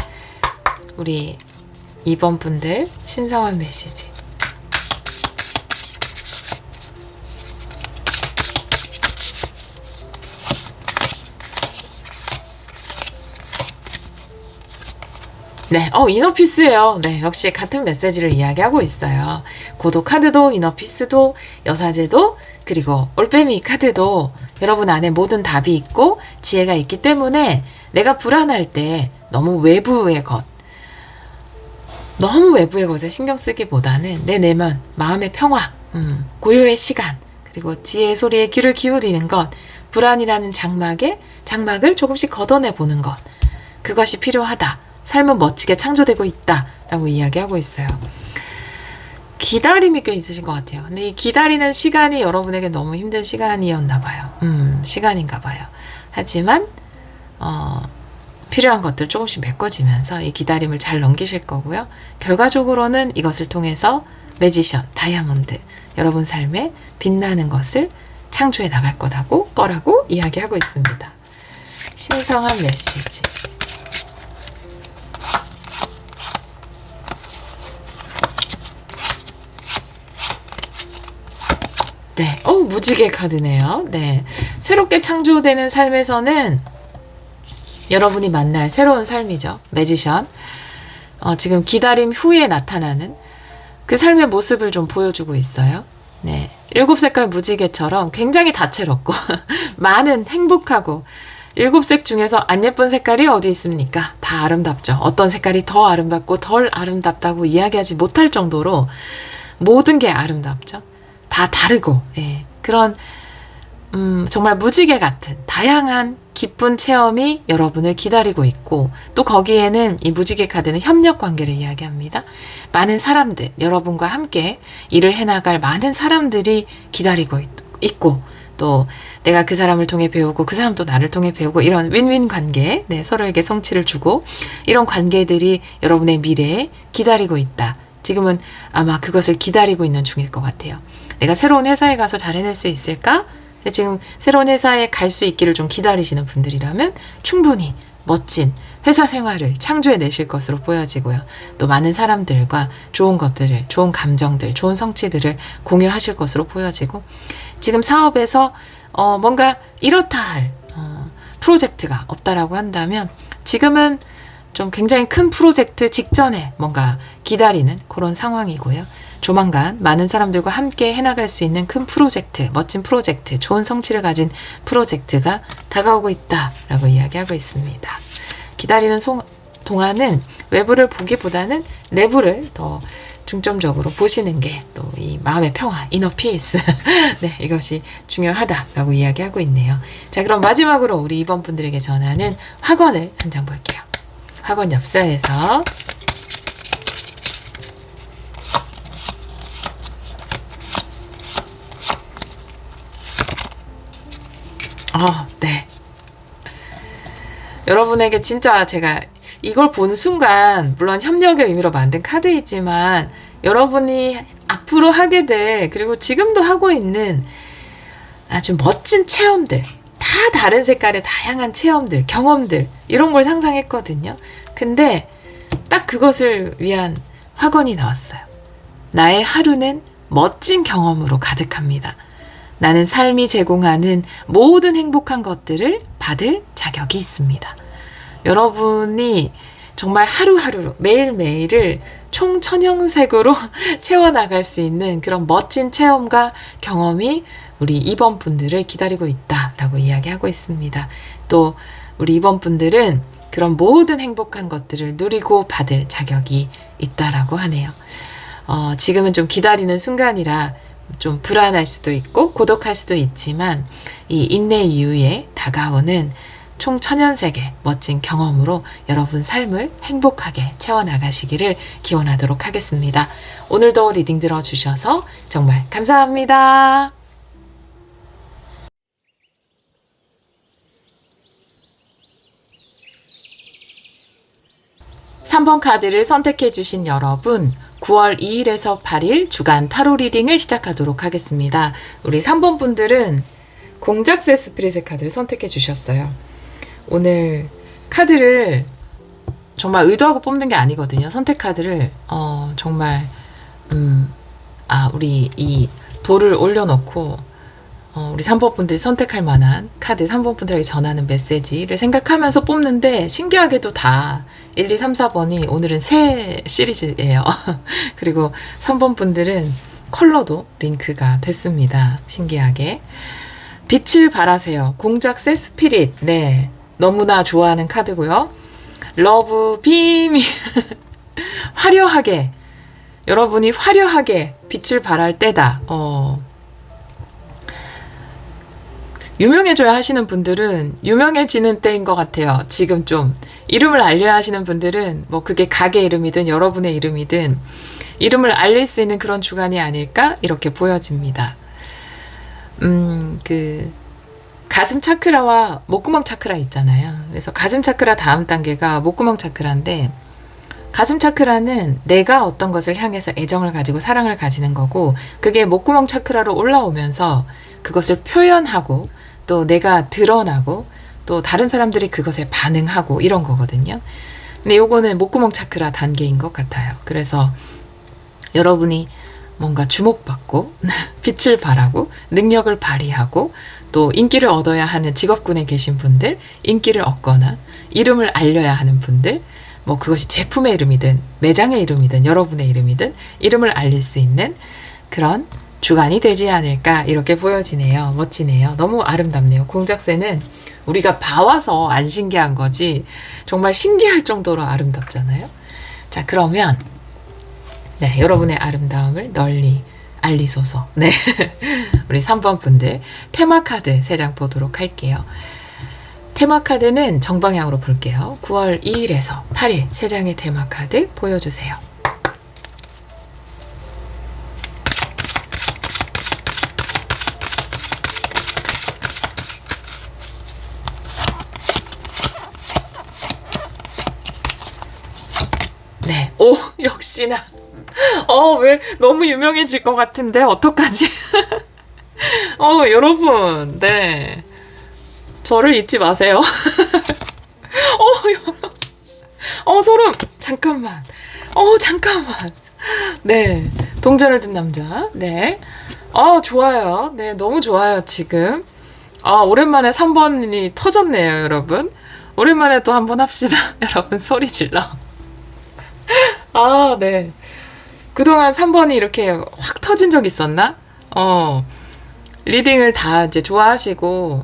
우리 2번 분들 신성한 메시지. 네, 이너피스예요. 네, 역시 같은 메시지를 이야기하고 있어요. 고독 카드도 이너피스도 여사제도 그리고 올빼미 카드도 여러분 안에 모든 답이 있고 지혜가 있기 때문에 내가 불안할 때 너무 외부의 것에 신경 쓰기보다는 내 내면, 마음의 평화, 고요의 시간, 그리고 지혜의 소리에 귀를 기울이는 것, 불안이라는 장막을 조금씩 걷어내 보는 것, 그것이 필요하다. 삶은 멋지게 창조되고 있다 라고 이야기하고 있어요. 기다림이 꽤 있으신 것 같아요. 근데 이 기다리는 시간이 여러분에게 너무 힘든 시간이었나 봐요. 시간인가 봐요. 하지만 필요한 것들 조금씩 메꿔지면서 이 기다림을 잘 넘기실 거고요. 결과적으로는 이것을 통해서 매지션, 다이아몬드, 여러분 삶에 빛나는 것을 창조해 나갈 거라고 이야기하고 있습니다. 신성한 메시지. 네, 무지개 카드네요. 네, 새롭게 창조되는 삶에서는 여러분이 만날 새로운 삶이죠. 매지션. 지금 기다림 후에 나타나는 그 삶의 모습을 좀 보여주고 있어요. 네, 7색깔 무지개처럼 굉장히 다채롭고 많은 행복하고 7색 중에서 안 예쁜 색깔이 어디 있습니까? 다 아름답죠. 어떤 색깔이 더 아름답고 덜 아름답다고 이야기하지 못할 정도로 모든 게 아름답죠. 다 다르고, 예. 그런 정말 무지개 같은 다양한 기쁜 체험이 여러분을 기다리고 있고, 또 거기에는 이 무지개 카드는 협력 관계를 이야기합니다. 많은 사람들, 여러분과 함께 일을 해나갈 많은 사람들이 기다리고 있고, 또 내가 그 사람을 통해 배우고 그 사람도 나를 통해 배우고, 이런 윈윈 관계, 네, 서로에게 성취를 주고 이런 관계들이 여러분의 미래에 기다리고 있다. 지금은 아마 그것을 기다리고 있는 중일 것 같아요. 내가 새로운 회사에 가서 잘 해낼 수 있을까? 지금 새로운 회사에 갈 수 있기를 좀 기다리시는 분들이라면 충분히 멋진 회사 생활을 창조해내실 것으로 보여지고요. 또 많은 사람들과 좋은 것들을, 좋은 감정들, 좋은 성취들을 공유하실 것으로 보여지고, 지금 사업에서 뭔가 이렇다 할 프로젝트가 없다라고 한다면 지금은 좀 굉장히 큰 프로젝트 직전에 뭔가 기다리는 그런 상황이고요. 조만간 많은 사람들과 함께 해나갈 수 있는 큰 프로젝트, 멋진 프로젝트, 좋은 성취를 가진 프로젝트가 다가오고 있다라고 이야기하고 있습니다. 기다리는 동안은 외부를 보기보다는 내부를 더 중점적으로 보시는 게 또 이 마음의 평화, 이너 피스 네, 이것이 중요하다라고 이야기하고 있네요. 자, 그럼 마지막으로 우리 이번 분들에게 전하는 화건을 한 장 볼게요. 화건 엽서에서 네. 여러분에게 진짜 제가 이걸 보는 순간, 물론 협력의 의미로 만든 카드이지만 여러분이 앞으로 하게 될, 그리고 지금도 하고 있는 아주 멋진 체험들, 다 다른 색깔의 다양한 체험들, 경험들, 이런 걸 상상했거든요. 근데 딱 그것을 위한 화건이 나왔어요. 나의 하루는 멋진 경험으로 가득합니다. 나는 삶이 제공하는 모든 행복한 것들을 받을 자격이 있습니다. 여러분이 정말 하루하루 매일매일을 총천형색으로 채워나갈 수 있는 그런 멋진 체험과 경험이 우리 2번 분들을 기다리고 있다라고 이야기하고 있습니다. 또 우리 2번 분들은 그런 모든 행복한 것들을 누리고 받을 자격이 있다라고 하네요. 지금은 좀 기다리는 순간이라 좀 불안할 수도 있고 고독할 수도 있지만, 이 인내 이후에 다가오는 총천연색의 멋진 경험으로 여러분 삶을 행복하게 채워나가시기를 기원하도록 하겠습니다. 오늘도 리딩 들어주셔서 정말 감사합니다. 3번 카드를 선택해 주신 여러분, 9월 2일에서 8일 주간 타로 리딩을 시작하도록 하겠습니다. 우리 3번 분들은 공작새 스피릿의 카드를 선택해 주셨어요. 오늘 카드를 정말 의도하고 뽑는 게 아니거든요. 선택 카드를 정말 우리 이 돌을 올려놓고 우리 3번 분들이 선택할 만한 카드, 3번 분들에게 전하는 메시지를 생각하면서 뽑는데, 신기하게도 다 1, 2, 3, 4번이 오늘은 새 시리즈예요. 그리고 3번 분들은 컬러도 링크가 됐습니다. 신기하게. 빛을 발하세요. 공작새 스피릿. 네, 너무나 좋아하는 카드고요. 러브 빔이 화려하게, 여러분이 화려하게 빛을 발할 때다. 유명해져야 하시는 분들은 유명해지는 때인 것 같아요. 지금 좀 이름을 알려야 하시는 분들은 뭐 그게 가게 이름이든 여러분의 이름이든 이름을 알릴 수 있는 그런 주간이 아닐까 이렇게 보여집니다. 그 가슴 차크라와 목구멍 차크라 있잖아요. 그래서 가슴 차크라 다음 단계가 목구멍 차크라인데, 가슴 차크라는 내가 어떤 것을 향해서 애정을 가지고 사랑을 가지는 거고, 그게 목구멍 차크라로 올라오면서 그것을 표현하고 또 내가 드러나고 또 다른 사람들이 그것에 반응하고 이런 거거든요. 근데 요거는 목구멍 차크라 단계인 것 같아요. 그래서 여러분이 뭔가 주목받고 빛을 발하고 능력을 발휘하고 또 인기를 얻어야 하는 직업군에 계신 분들, 인기를 얻거나 이름을 알려야 하는 분들, 뭐 그것이 제품의 이름이든 매장의 이름이든 여러분의 이름이든 이름을 알릴 수 있는 그런 주간이 되지 않을까 이렇게 보여지네요. 멋지네요. 너무 아름답네요. 공작새는 우리가 봐와서 안 신기한 거지 정말 신기할 정도로 아름답잖아요. 자, 그러면 네, 여러분의 아름다움을 널리 알리소서. 네. 우리 3번 분들 테마카드 3장 보도록 할게요. 테마카드는 정방향으로 볼게요. 9월 2일에서 8일 3장의 테마카드 보여주세요. 네. 오, 역시나. 왜 너무 유명해질 것 같은데 어떡하지? 여러분, 네. 저를 잊지 마세요. 소름. 잠깐만. 잠깐만. 네. 동전을 든 남자. 네. 좋아요. 네, 너무 좋아요, 지금. 오랜만에 3번이 터졌네요, 여러분. 오랜만에 또 한번 합시다. 여러분, 소리 질러. 네. 그동안 3번이 이렇게 확 터진 적 있었나? 리딩을 다 이제 좋아하시고,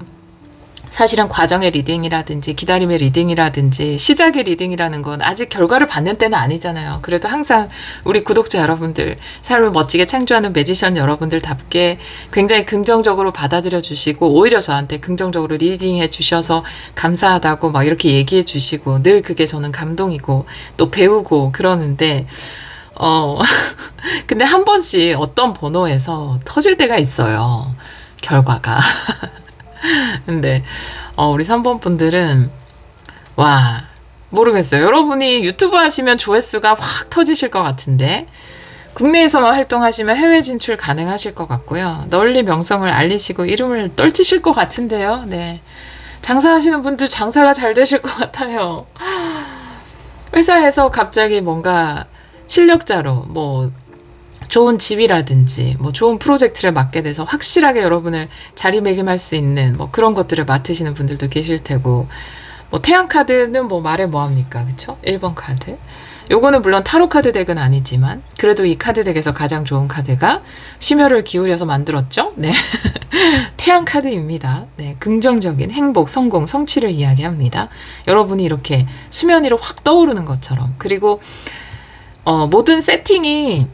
사실은 과정의 리딩이라든지, 기다림의 리딩이라든지, 시작의 리딩이라는 건 아직 결과를 받는 때는 아니잖아요. 그래도 항상 우리 구독자 여러분들, 삶을 멋지게 창조하는 매지션 여러분들답게 굉장히 긍정적으로 받아들여 주시고, 오히려 저한테 긍정적으로 리딩해 주셔서 감사하다고 막 이렇게 얘기해 주시고, 늘 그게 저는 감동이고, 또 배우고 그러는데, 근데 한 번씩 어떤 번호에서 터질 때가 있어요. 결과가. 근데, 우리 3번 분들은, 모르겠어요. 여러분이 유튜브 하시면 조회수가 확 터지실 것 같은데, 국내에서만 활동하시면 해외 진출 가능하실 것 같고요. 널리 명성을 알리시고 이름을 떨치실 것 같은데요. 네. 장사하시는 분들 장사가 잘 되실 것 같아요. 회사에서 갑자기 뭔가 실력자로 좋은 집이라든지 좋은 프로젝트를 맡게 돼서 확실하게 여러분을 자리매김할 수 있는 그런 것들을 맡으시는 분들도 계실 테고, 태양 카드는 말해 뭐합니까, 그쵸? 1번 카드. 요거는 물론 타로 카드 덱은 아니지만 그래도 이 카드 덱에서 가장 좋은 카드가 심혈을 기울여서 만들었죠. 네. 태양 카드입니다. 네, 긍정적인 행복, 성공, 성취를 이야기합니다. 여러분이 이렇게 수면 위로 확 떠오르는 것처럼, 그리고 모든 세팅이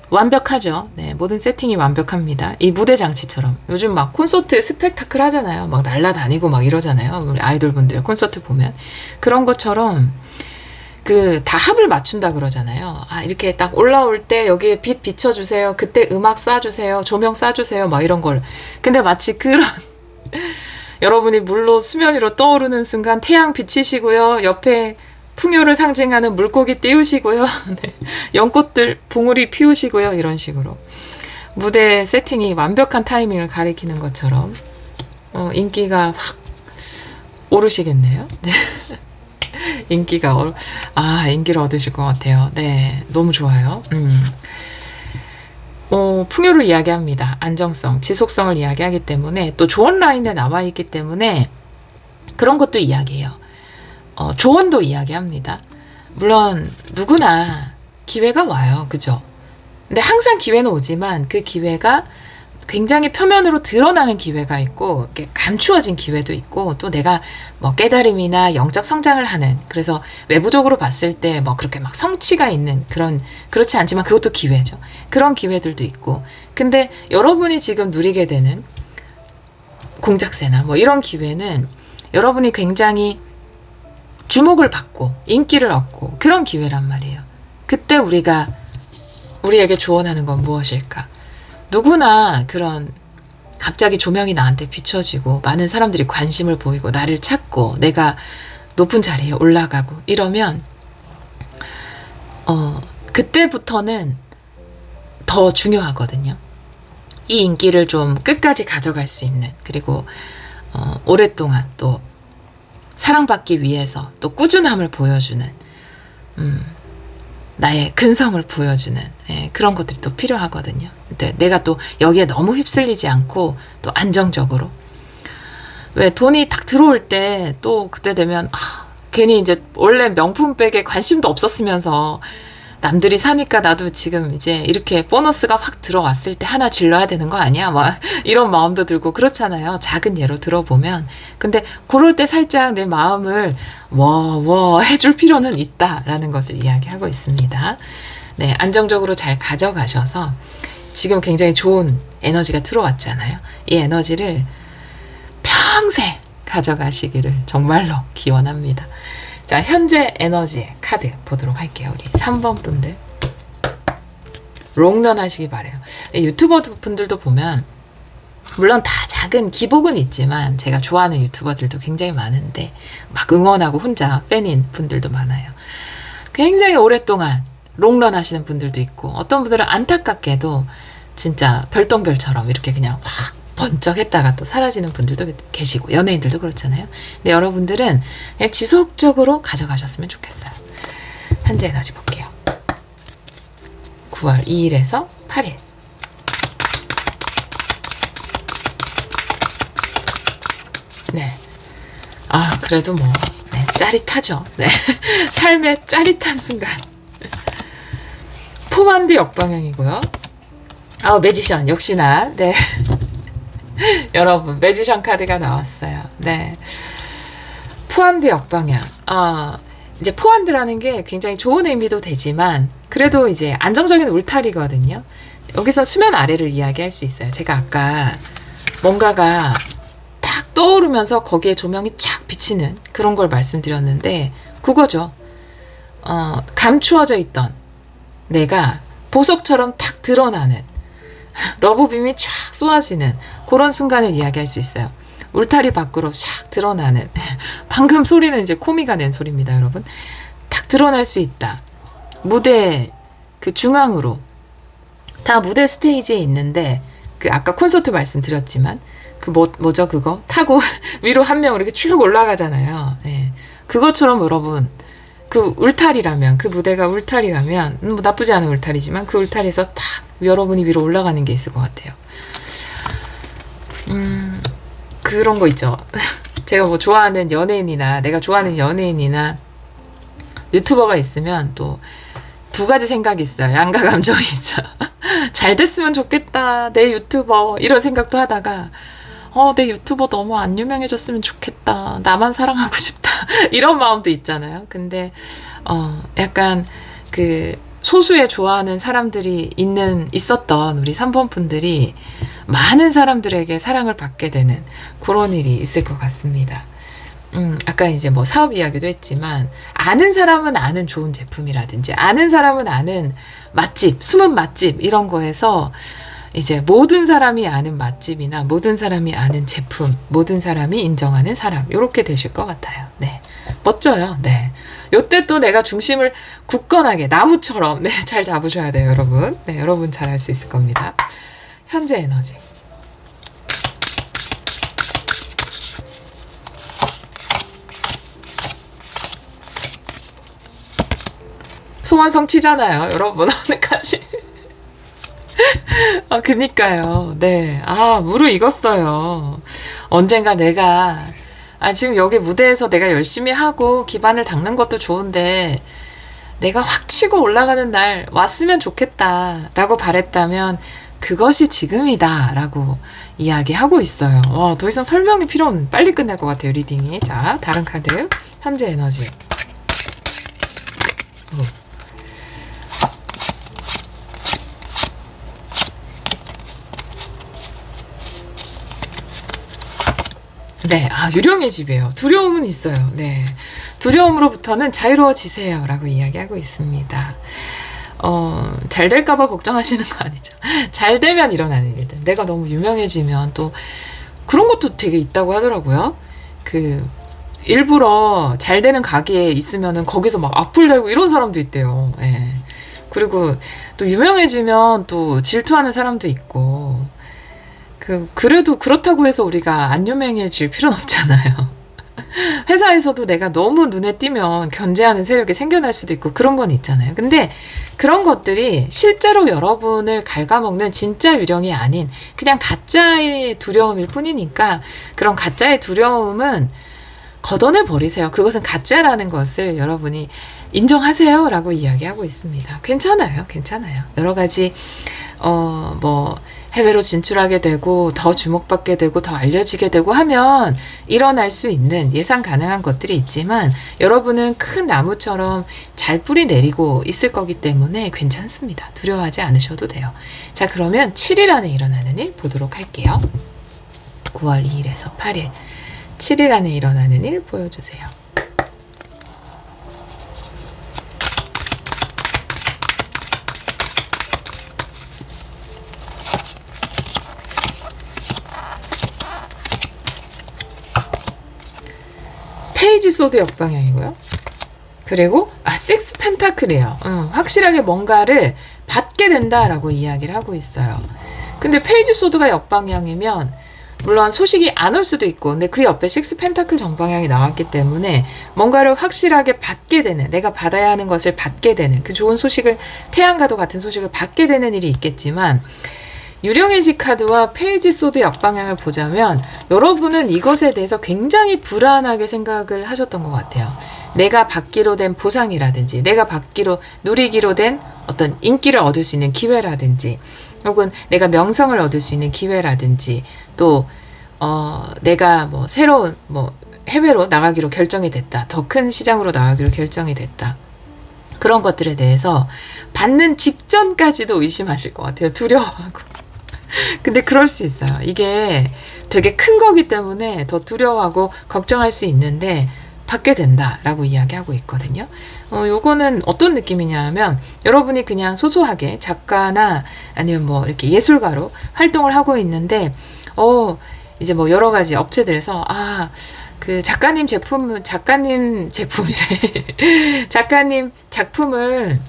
완벽하죠. 네, 모든 세팅이 완벽합니다. 이 무대 장치처럼. 요즘 막 콘서트 스펙타클 하잖아요. 막 날라다니고 막 이러잖아요. 우리 아이돌분들 콘서트 보면. 그런 것처럼 다 합을 맞춘다 그러잖아요. 이렇게 딱 올라올 때 여기에 빛 비춰주세요. 그때 음악 쏴주세요. 조명 쏴주세요. 막 이런 걸. 근데 마치 그런 여러분이 물로 수면 위로 떠오르는 순간 태양 비치시고요. 옆에 풍요를 상징하는 물고기 띄우시고요. 네. 연꽃들 봉우리 피우시고요. 이런 식으로 무대 세팅이 완벽한 타이밍을 가리키는 것처럼 인기가 확 오르시겠네요. 네. 인기를 얻으실 것 같아요. 네, 너무 좋아요. 풍요를 이야기합니다. 안정성, 지속성을 이야기하기 때문에, 또 조언 라인에 나와 있기 때문에 그런 것도 이야기해요. 조언도 이야기합니다. 물론 누구나 기회가 와요. 그죠? 근데 항상 기회는 오지만 그 기회가 굉장히 표면으로 드러나는 기회가 있고, 이렇게 감추어진 기회도 있고, 또 내가 깨달음이나 영적 성장을 하는, 그래서 외부적으로 봤을 때 그렇게 막 성취가 있는 그렇지 않지만 그것도 기회죠. 그런 기회들도 있고, 근데 여러분이 지금 누리게 되는 공작새나 이런 기회는 여러분이 굉장히 주목을 받고 인기를 얻고 그런 기회란 말이에요. 그때 우리에게 조언하는 건 무엇일까? 누구나 그런 갑자기 조명이 나한테 비춰지고 많은 사람들이 관심을 보이고 나를 찾고 내가 높은 자리에 올라가고 이러면 그때부터는 더 중요하거든요. 이 인기를 좀 끝까지 가져갈 수 있는, 그리고 오랫동안 또 사랑받기 위해서 또 꾸준함을 보여주는 나의 근성을 보여주는 그런 것들이 또 필요하거든요. 근데 내가 또 여기에 너무 휩쓸리지 않고 또 안정적으로, 왜 돈이 딱 들어올 때 또 그때 되면 괜히 이제 원래 명품백에 관심도 없었으면서 남들이 사니까 나도 지금 이제 이렇게 보너스가 확 들어왔을 때 하나 질러야 되는 거 아니야? 막 이런 마음도 들고 그렇잖아요. 작은 예로 들어보면. 근데 그럴 때 살짝 내 마음을 해줄 필요는 있다라는 것을 이야기하고 있습니다. 네, 안정적으로 잘 가져가셔서 지금 굉장히 좋은 에너지가 들어왔잖아요. 이 에너지를 평생 가져가시기를 정말로 기원합니다. 자, 현재 에너지의 카드 보도록 할게요. 우리 3번 분들. 롱런 하시기 바래요. 유튜버 분들도 보면 물론 다 작은 기복은 있지만 제가 좋아하는 유튜버들도 굉장히 많은데 막 응원하고 혼자 팬인 분들도 많아요. 굉장히 오랫동안 롱런 하시는 분들도 있고 어떤 분들은 안타깝게도 진짜 별똥별처럼 이렇게 그냥 확 번쩍했다가 또 사라지는 분들도 계시고 연예인들도 그렇잖아요. 근데 여러분들은 그냥 지속적으로 가져가셨으면 좋겠어요. 현재 에너지 볼게요. 9월 2일에서 8일. 네. 아, 그래도 뭐, 네, 짜릿하죠. 네. 삶의 짜릿한 순간. 포만드 역방향이고요. 매지션, 역시나, 네. 여러분, 매지션 카드가 나왔어요. 네. 포한드 역방향. 이제 포한드라는 게 굉장히 좋은 의미도 되지만, 그래도 이제 안정적인 울타리거든요. 여기서 수면 아래를 이야기할 수 있어요. 제가 아까 뭔가가 탁 떠오르면서 거기에 조명이 쫙 비치는 그런 걸 말씀드렸는데, 그거죠. 감추어져 있던 내가 보석처럼 탁 드러나는 러브빔이 쫙 쏘아지는 그런 순간을 이야기할 수 있어요. 울타리 밖으로 샥 드러나는 방금 소리는 이제 코미가 낸 소리입니다, 여러분. 탁 드러날 수 있다. 무대 그 중앙으로 다 무대 스테이지에 있는데 그 아까 콘서트 말씀드렸지만 그 뭐죠 그거 타고 위로 한 명 이렇게 쭉 올라가잖아요. 네. 그것처럼 여러분 그 울타리라면 그 무대가 울타리라면 뭐 나쁘지 않은 울타리지만 그 울타리에서 탁 여러분이 위로 올라가는 게 있을 것 같아요. 그런 거 있죠. 제가 뭐 좋아하는 연예인이나 내가 좋아하는 연예인이나 유튜버가 있으면 또 두 가지 생각이 있어요. 양가 감정이 있죠. 잘 됐으면 좋겠다. 내 유튜버 이런 생각도 하다가 내 유튜버 너무 안 유명해졌으면 좋겠다. 나만 사랑하고 싶다. 이런 마음도 있잖아요. 근데 약간 그 소수의 좋아하는 사람들이 있었던 우리 3번 분들이 많은 사람들에게 사랑을 받게 되는 그런 일이 있을 것 같습니다. 아까 이제 뭐 사업 이야기도 했지만 아는 사람은 아는 좋은 제품이라든지 아는 사람은 아는 맛집, 숨은 맛집 이런 거에서 이제 모든 사람이 아는 맛집이나 모든 사람이 아는 제품, 모든 사람이 인정하는 사람 이렇게 되실 것 같아요. 네, 멋져요. 네, 요때 또 내가 중심을 굳건하게 나무처럼 네, 잘 잡으셔야 돼요, 여러분. 네, 여러분 잘할 수 있을 겁니다. 현재 에너지. 소원성 치잖아요, 여러분. 오늘까지. 그니까요. 네. 무르익었어요. 언젠가 내가, 지금 여기 무대에서 내가 열심히 하고 기반을 닦는 것도 좋은데, 내가 확 치고 올라가는 날 왔으면 좋겠다. 라고 바랬다면, 그것이 지금이다. 라고 이야기하고 있어요. 더 이상 설명이 필요 없는, 빨리 끝날 것 같아요, 리딩이. 자, 다른 카드. 현재 에너지. 네, 유령의 집이에요. 두려움은 있어요. 네. 두려움으로부터는 자유로워지세요. 라고 이야기하고 있습니다. 잘 될까봐 걱정하시는 거 아니죠. 잘 되면 일어나는 일들. 내가 너무 유명해지면 또 그런 것도 되게 있다고 하더라고요. 일부러 잘 되는 가게에 있으면은 거기서 막 악플 달고 이런 사람도 있대요. 예. 그리고 또 유명해지면 또 질투하는 사람도 있고, 그래도 그렇다고 해서 우리가 안 유명해질 필요는 없잖아요. 회사에서도 내가 너무 눈에 띄면 견제하는 세력이 생겨날 수도 있고 그런 건 있잖아요. 근데 그런 것들이 실제로 여러분을 갉아먹는 진짜 유령이 아닌 그냥 가짜의 두려움일 뿐이니까 그런 가짜의 두려움은 걷어내 버리세요. 그것은 가짜라는 것을 여러분이 인정하세요 라고 이야기하고 있습니다. 괜찮아요. 괜찮아요. 여러 가지 뭐 해외로 진출하게 되고 더 주목받게 되고 더 알려지게 되고 하면 일어날 수 있는 예상 가능한 것들이 있지만 여러분은 큰 나무처럼 잘 뿌리 내리고 있을 거기 때문에 괜찮습니다. 두려워하지 않으셔도 돼요. 자, 그러면 7일 안에 일어나는 일 보도록 할게요. 9월 2일에서 8일 7일 안에 일어나는 일 보여주세요. 페이지 소드 역방향이고요. 그리고 식스 펜타클이에요. 확실하게 뭔가를 받게 된다라고 이야기를 하고 있어요. 근데 페이지 소드가 역방향이면 물론 소식이 안 올 수도 있고, 근데 그 옆에 식스 펜타클 정방향이 나왔기 때문에 뭔가를 확실하게 받게 되는, 내가 받아야 하는 것을 받게 되는, 그 좋은 소식을, 태양과도 같은 소식을 받게 되는 일이 있겠지만, 유령의 지 카드와 페이지 소드 역방향을 보자면 여러분은 이것에 대해서 굉장히 불안하게 생각을 하셨던 것 같아요. 내가 받기로 된 보상이라든지, 내가 받기로, 누리기로 된 어떤 인기를 얻을 수 있는 기회라든지, 혹은 내가 명성을 얻을 수 있는 기회라든지, 또 내가 뭐 새로운 뭐 해외로 나가기로 결정이 됐다, 더 큰 시장으로 나가기로 결정이 됐다, 그런 것들에 대해서 받는 직전까지도 의심하실 것 같아요. 두려워하고. 근데 그럴 수 있어요. 이게 되게 큰 거기 때문에 더 두려워하고 걱정할 수 있는데 받게 된다라고 이야기하고 있거든요. 요거는 어떤 느낌이냐 하면 여러분이 그냥 소소하게 작가나 아니면 뭐 이렇게 예술가로 활동을 하고 있는데 이제 뭐 여러 가지 업체들에서 그 작가님 제품이래. 작가님 작품을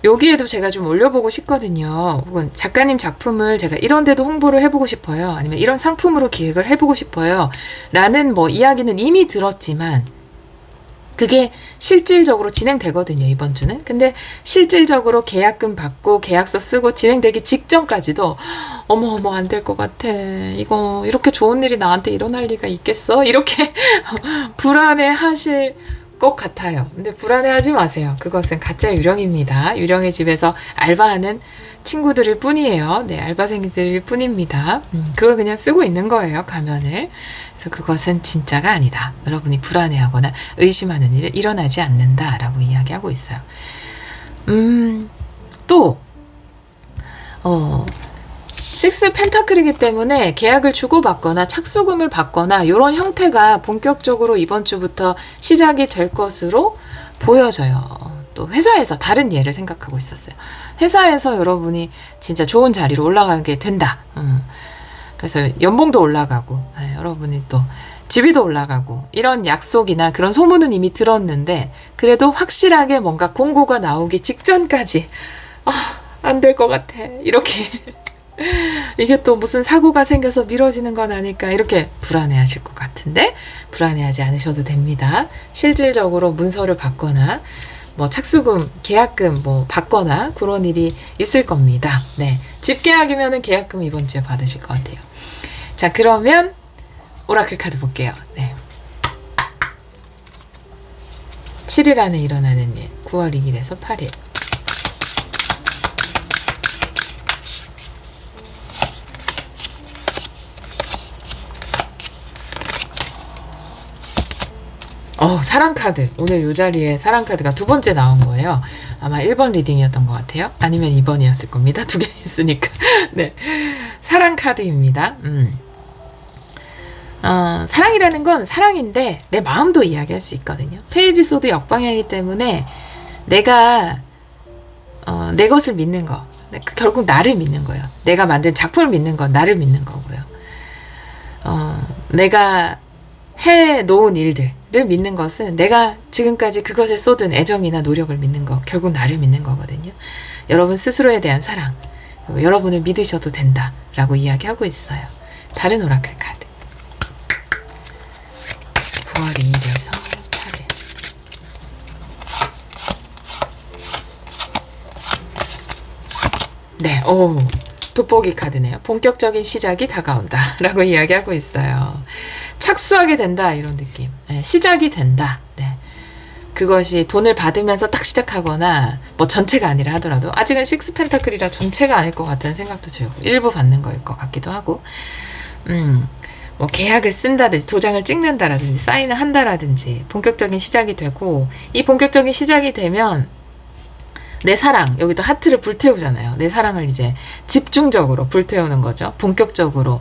여기에도 제가 좀 올려보고 싶거든요. 혹은 작가님 작품을 제가 이런 데도 홍보를 해보고 싶어요. 아니면 이런 상품으로 기획을 해보고 싶어요. 라는 뭐 이야기는 이미 들었지만 그게 실질적으로 진행되거든요, 이번 주는. 근데 실질적으로 계약금 받고 계약서 쓰고 진행되기 직전까지도 어머 안 될 것 같아. 이거 이렇게 좋은 일이 나한테 일어날 리가 있겠어? 이렇게 불안해 하실 것 같아요. 근데 불안해하지 마세요. 그것은 가짜 유령입니다. 유령의 집에서 알바하는 친구들일 뿐이에요. 네, 알바생들일 뿐입니다. 그걸 그냥 쓰고 있는 거예요, 가면을. 그래서 그것은 진짜가 아니다. 여러분이 불안해하거나 의심하는 일이 일어나지 않는다라고 이야기하고 있어요. 또 식스 펜타클이기 때문에 계약을 주고받거나 착수금을 받거나 이런 형태가 본격적으로 이번 주부터 시작이 될 것으로 보여져요. 또 회사에서 다른 예를 생각하고 있었어요. 회사에서 여러분이 진짜 좋은 자리로 올라가게 된다. 그래서 연봉도 올라가고 여러분이 또 지위도 올라가고 이런 약속이나 그런 소문은 이미 들었는데 그래도 확실하게 뭔가 공고가 나오기 직전까지 안 될 것 같아. 이렇게 이게 또 무슨 사고가 생겨서 미뤄지는 건 아닐까 이렇게 불안해하실 것 같은데 불안해하지 않으셔도 됩니다. 실질적으로 문서를 받거나 뭐 착수금, 계약금 뭐 받거나 그런 일이 있을 겁니다. 네, 집계약이면은 계약금 이번 주에 받으실 것 같아요. 자, 그러면 오라클 카드 볼게요. 네. 7일 안에 일어나는 일, 9월 2일에서 8일. 사랑 카드. 오늘 이 자리에 사랑 카드가 두 번째 나온 거예요. 아마 1번 리딩이었던 것 같아요. 아니면 2번이었을 겁니다. 두 개 있으니까. 네. 사랑 카드입니다. 사랑이라는 건 사랑인데 내 마음도 이야기할 수 있거든요. 페이지 소드 역방향이기 때문에 내가 내 것을 믿는 거. 결국 나를 믿는 거예요. 내가 만든 작품을 믿는 건 나를 믿는 거고요. 내가 해놓은 일들을 믿는 것은 내가 지금까지 그것에 쏟은 애정이나 노력을 믿는 거, 결국 나를 믿는 거거든요. 여러분 스스로에 대한 사랑, 그리고 여러분을 믿으셔도 된다라고 이야기하고 있어요. 다른 오라클 카드. 9월 2일에서 8일. 네, 돋보기 카드네요. 본격적인 시작이 다가온다 라고 이야기하고 있어요. 착수하게 된다 이런 느낌. 네, 시작이 된다. 네. 그것이 돈을 받으면서 딱 시작하거나 뭐 전체가 아니라 하더라도 아직은 식스 펜타클이라 전체가 아닐 것 같다는 생각도 들고 일부 받는 거일 것 같기도 하고 뭐 계약을 쓴다든지 도장을 찍는다라든지 사인을 한다라든지 본격적인 시작이 되고 이 본격적인 시작이 되면 내 사랑 여기도 하트를 불태우잖아요. 내 사랑을 이제 집중적으로 불태우는 거죠. 본격적으로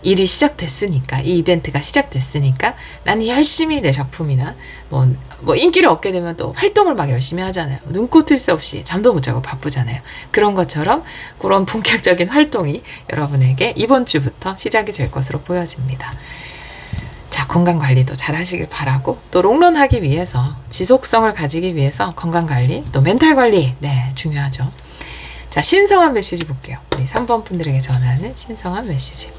일이 시작됐으니까 이 이벤트가 시작됐으니까 나는 열심히 내 작품이나 뭐 인기를 얻게 되면 또 활동을 막 열심히 하잖아요. 눈코 뜰 새 없이 잠도 못 자고 바쁘잖아요. 그런 것처럼 그런 본격적인 활동이 여러분에게 이번 주부터 시작이 될 것으로 보여집니다. 자, 건강관리도 잘 하시길 바라고 또 롱런 하기 위해서 지속성을 가지기 위해서 건강관리 또 멘탈관리 네 중요하죠. 자, 신성한 메시지 볼게요. 우리 3번 분들에게 전하는 신성한 메시지.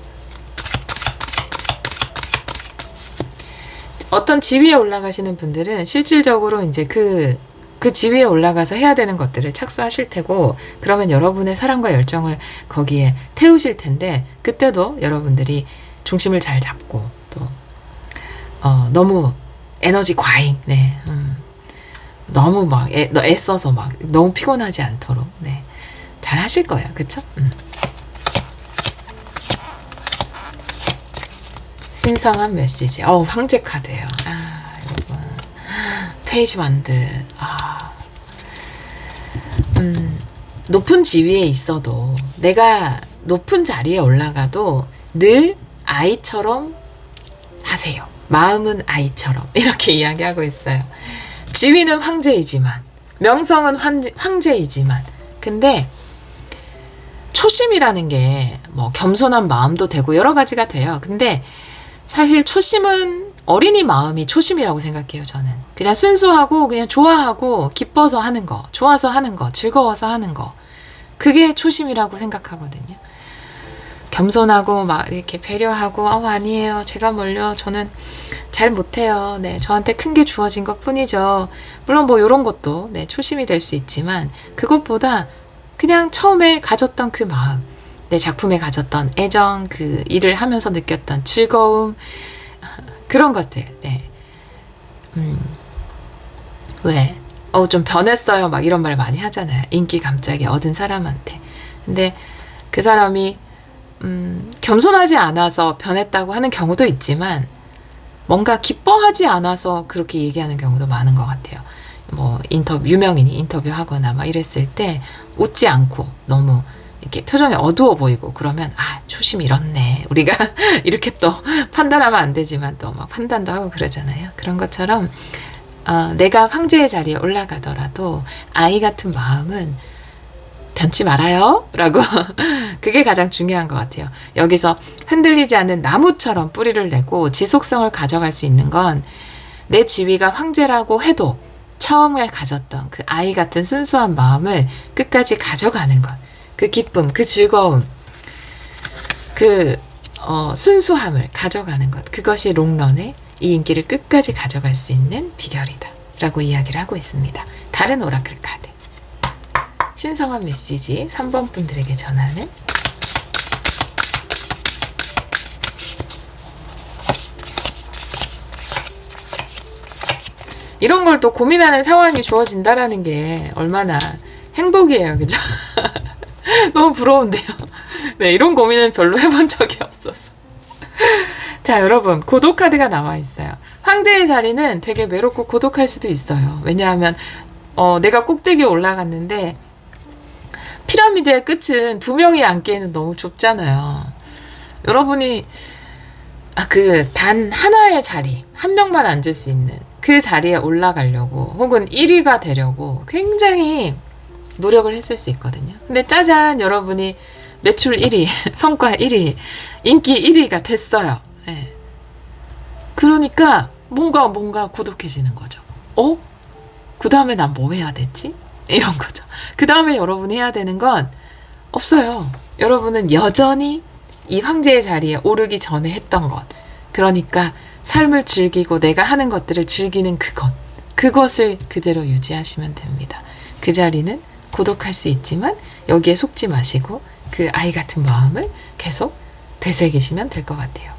어떤 지위에 올라가시는 분들은 실질적으로 이제 그 지위에 올라가서 해야 되는 것들을 착수하실 테고 그러면 여러분의 사랑과 열정을 거기에 태우실 텐데 그때도 여러분들이 중심을 잘 잡고 또 너무 에너지 과잉 너무 막 애써서 막 너무 피곤하지 않도록 잘 하실 거예요. 그쵸? 신성한 메시지. 황제 카드예요. 여러분. 페이지 완드. 높은 지위에 있어도 내가 높은 자리에 올라가도 늘 아이처럼 하세요. 마음은 아이처럼. 이렇게 이야기하고 있어요. 지위는 황제이지만 명성은 황제이지만 근데 초심이라는 게 뭐 겸손한 마음도 되고 여러 가지가 돼요. 근데 사실 초심은 어린이 마음이 초심이라고 생각해요. 저는 그냥 순수하고 그냥 좋아하고 기뻐서 하는 거 좋아서 하는 거 즐거워서 하는 거 그게 초심이라고 생각하거든요. 겸손하고 막 이렇게 배려하고 아니에요 제가 뭘요 저는 잘 못해요 저한테 큰 게 주어진 것 뿐이죠. 물론 뭐 이런 것도 초심이 될 수 있지만 그것보다 그냥 처음에 가졌던 그 마음 내 작품에 가졌던 애정, 그 일을 하면서 느꼈던 즐거움, 그런 것들, 왜? 좀 변했어요. 막 이런 말 많이 하잖아요. 인기 갑자기 얻은 사람한테. 근데 그 사람이, 겸손하지 않아서 변했다고 하는 경우도 있지만, 뭔가 기뻐하지 않아서 그렇게 얘기하는 경우도 많은 것 같아요. 뭐, 유명인이 인터뷰하거나 막 이랬을 때, 웃지 않고 너무, 이렇게 표정이 어두워 보이고 그러면 초심 잃었네 우리가 이렇게 또 판단하면 안 되지만 또 막 판단도 하고 그러잖아요. 그런 것처럼 내가 황제의 자리에 올라가더라도 아이 같은 마음은 변치 말아요 라고 그게 가장 중요한 것 같아요. 여기서 흔들리지 않는 나무처럼 뿌리를 내고 지속성을 가져갈 수 있는 건 내 지위가 황제라고 해도 처음에 가졌던 그 아이 같은 순수한 마음을 끝까지 가져가는 것 그 기쁨, 그 즐거움, 그 순수함을 가져가는 것 그것이 롱런의 이 인기를 끝까지 가져갈 수 있는 비결이다 라고 이야기를 하고 있습니다. 다른 오라클 카드 신성한 메시지 3번 분들에게 전하는 이런 걸 또 고민하는 상황이 주어진다라는 게 얼마나 행복이에요. 그죠? 너무 부러운데요. 이런 고민은 별로 해본 적이 없어서. 자, 여러분, 고독 카드가 나와 있어요. 황제의 자리는 되게 외롭고 고독할 수도 있어요. 왜냐하면 내가 꼭대기에 올라갔는데 피라미드의 끝은 2명이 앉기에는 너무 좁잖아요. 여러분이 단 하나의 자리, 한 명만 앉을 수 있는 그 자리에 올라가려고 혹은 1위가 되려고 굉장히 노력을 했을 수 있거든요. 근데 짜잔 여러분이 매출 1위, 성과 1위, 인기 1위가 됐어요. 그러니까 뭔가 고독해지는 거죠. 그 다음에 난 뭐 해야 되지? 이런 거죠. 그 다음에 여러분이 해야 되는 건 없어요. 여러분은 여전히 이 황제의 자리에 오르기 전에 했던 것. 그러니까 삶을 즐기고 내가 하는 것들을 즐기는 그것을 그대로 유지하시면 됩니다. 그 자리는 고독할 수 있지만 여기에 속지 마시고 그 아이 같은 마음을 계속 되새기시면 될 것 같아요.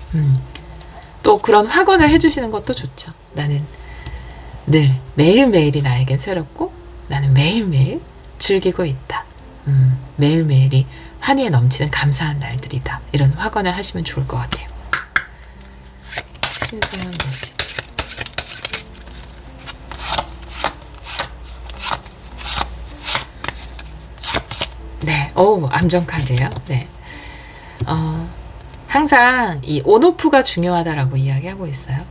또 그런 확언을 해주시는 것도 좋죠. 나는 늘 매일매일이 나에겐 새롭고 나는 매일매일 즐기고 있다. 매일매일이 환희에 넘치는 감사한 날들이다. 이런 확언을 하시면 좋을 것 같아요. 신선한 메시지. 네, 암정카드요. 네. 항상 이 온오프가 중요하다라고 이야기하고 있어요.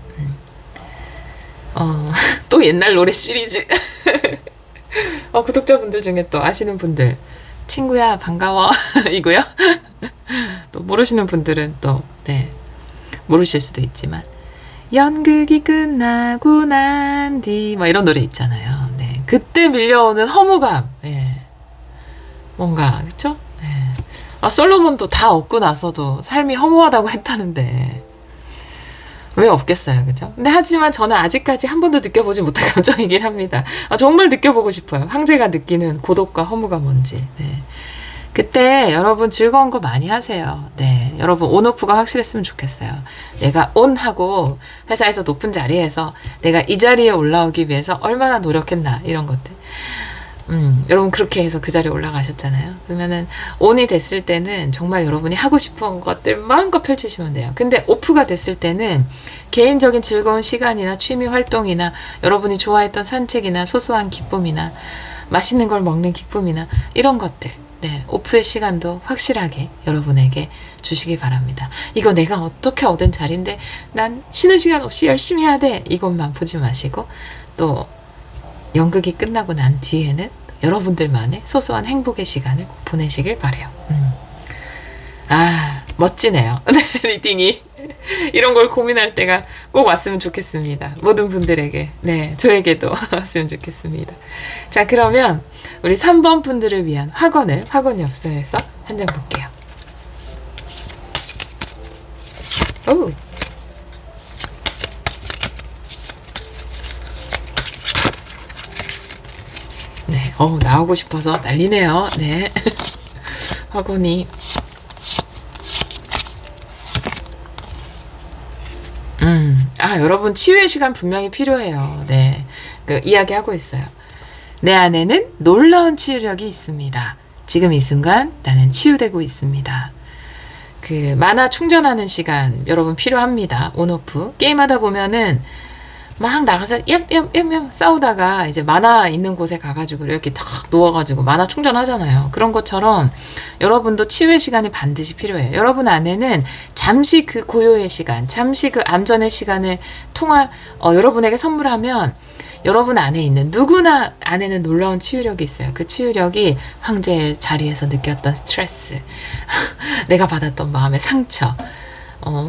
또 옛날 노래 시리즈. 구독자분들 중에 또 아시는 분들, 친구야, 반가워. 이고요. 또 모르시는 분들은 또, 네, 모르실 수도 있지만, 연극이 끝나고 난 뒤, 뭐 이런 노래 있잖아요. 네. 그때 밀려오는 허무감. 예. 뭔가, 그쵸? 예. 솔로몬도 다 얻고 나서도 삶이 허무하다고 했다는데, 왜 없겠어요, 그죠? 근데 하지만 저는 아직까지 한 번도 느껴보지 못한 감정이긴 합니다. 정말 느껴보고 싶어요. 황제가 느끼는 고독과 허무가 뭔지. 네. 그때 여러분 즐거운 거 많이 하세요. 네. 여러분 온오프가 확실했으면 좋겠어요. 내가 온하고 회사에서 높은 자리에서 내가 이 자리에 올라오기 위해서 얼마나 노력했나, 이런 것들. 여러분 그렇게 해서 그 자리에 올라가셨잖아요. 그러면은 온이 됐을 때는 정말 여러분이 하고 싶은 것들 마음껏 펼치시면 돼요. 근데 오프가 됐을 때는 개인적인 즐거운 시간이나 취미 활동이나 여러분이 좋아했던 산책이나 소소한 기쁨이나 맛있는 걸 먹는 기쁨이나 이런 것들, 네, 오프의 시간도 확실하게 여러분에게 주시기 바랍니다. 이거 내가 어떻게 얻은 자리인데 난 쉬는 시간 없이 열심히 해야 돼, 이것만 보지 마시고 또 연극이 끝나고 난 뒤에는 여러분들만의 소소한 행복의 시간을 꼭 보내시길 바래요. 멋지네요. 리딩이. 이런 걸 고민할 때가 꼭 왔으면 좋겠습니다. 모든 분들에게. 네, 저에게도 왔으면 좋겠습니다. 자, 그러면 우리 3번 분들을 위한 확언을 확언엽서에서 한 장 볼게요. 오. 네, 나오고 싶어서 난리네요. 네. 확언이. 여러분 치유의 시간 분명히 필요해요. 네. 이야기하고 있어요. 내 안에는 놀라운 치유력이 있습니다. 지금 이 순간 나는 치유되고 있습니다. 만화 충전하는 시간 여러분 필요합니다. 온오프. 게임하다 보면은 막 나가서 얍 싸우다가 이제 만화 있는 곳에 가가지고 이렇게 탁 누워가지고 만화 충전하잖아요. 그런 것처럼 여러분도 치유의 시간이 반드시 필요해요. 여러분 안에는 잠시 그 고요의 시간, 잠시 그 암전의 시간을 여러분에게 선물하면 여러분 안에 있는 누구나 안에는 놀라운 치유력이 있어요. 그 치유력이 황제의 자리에서 느꼈던 스트레스, 내가 받았던 마음의 상처,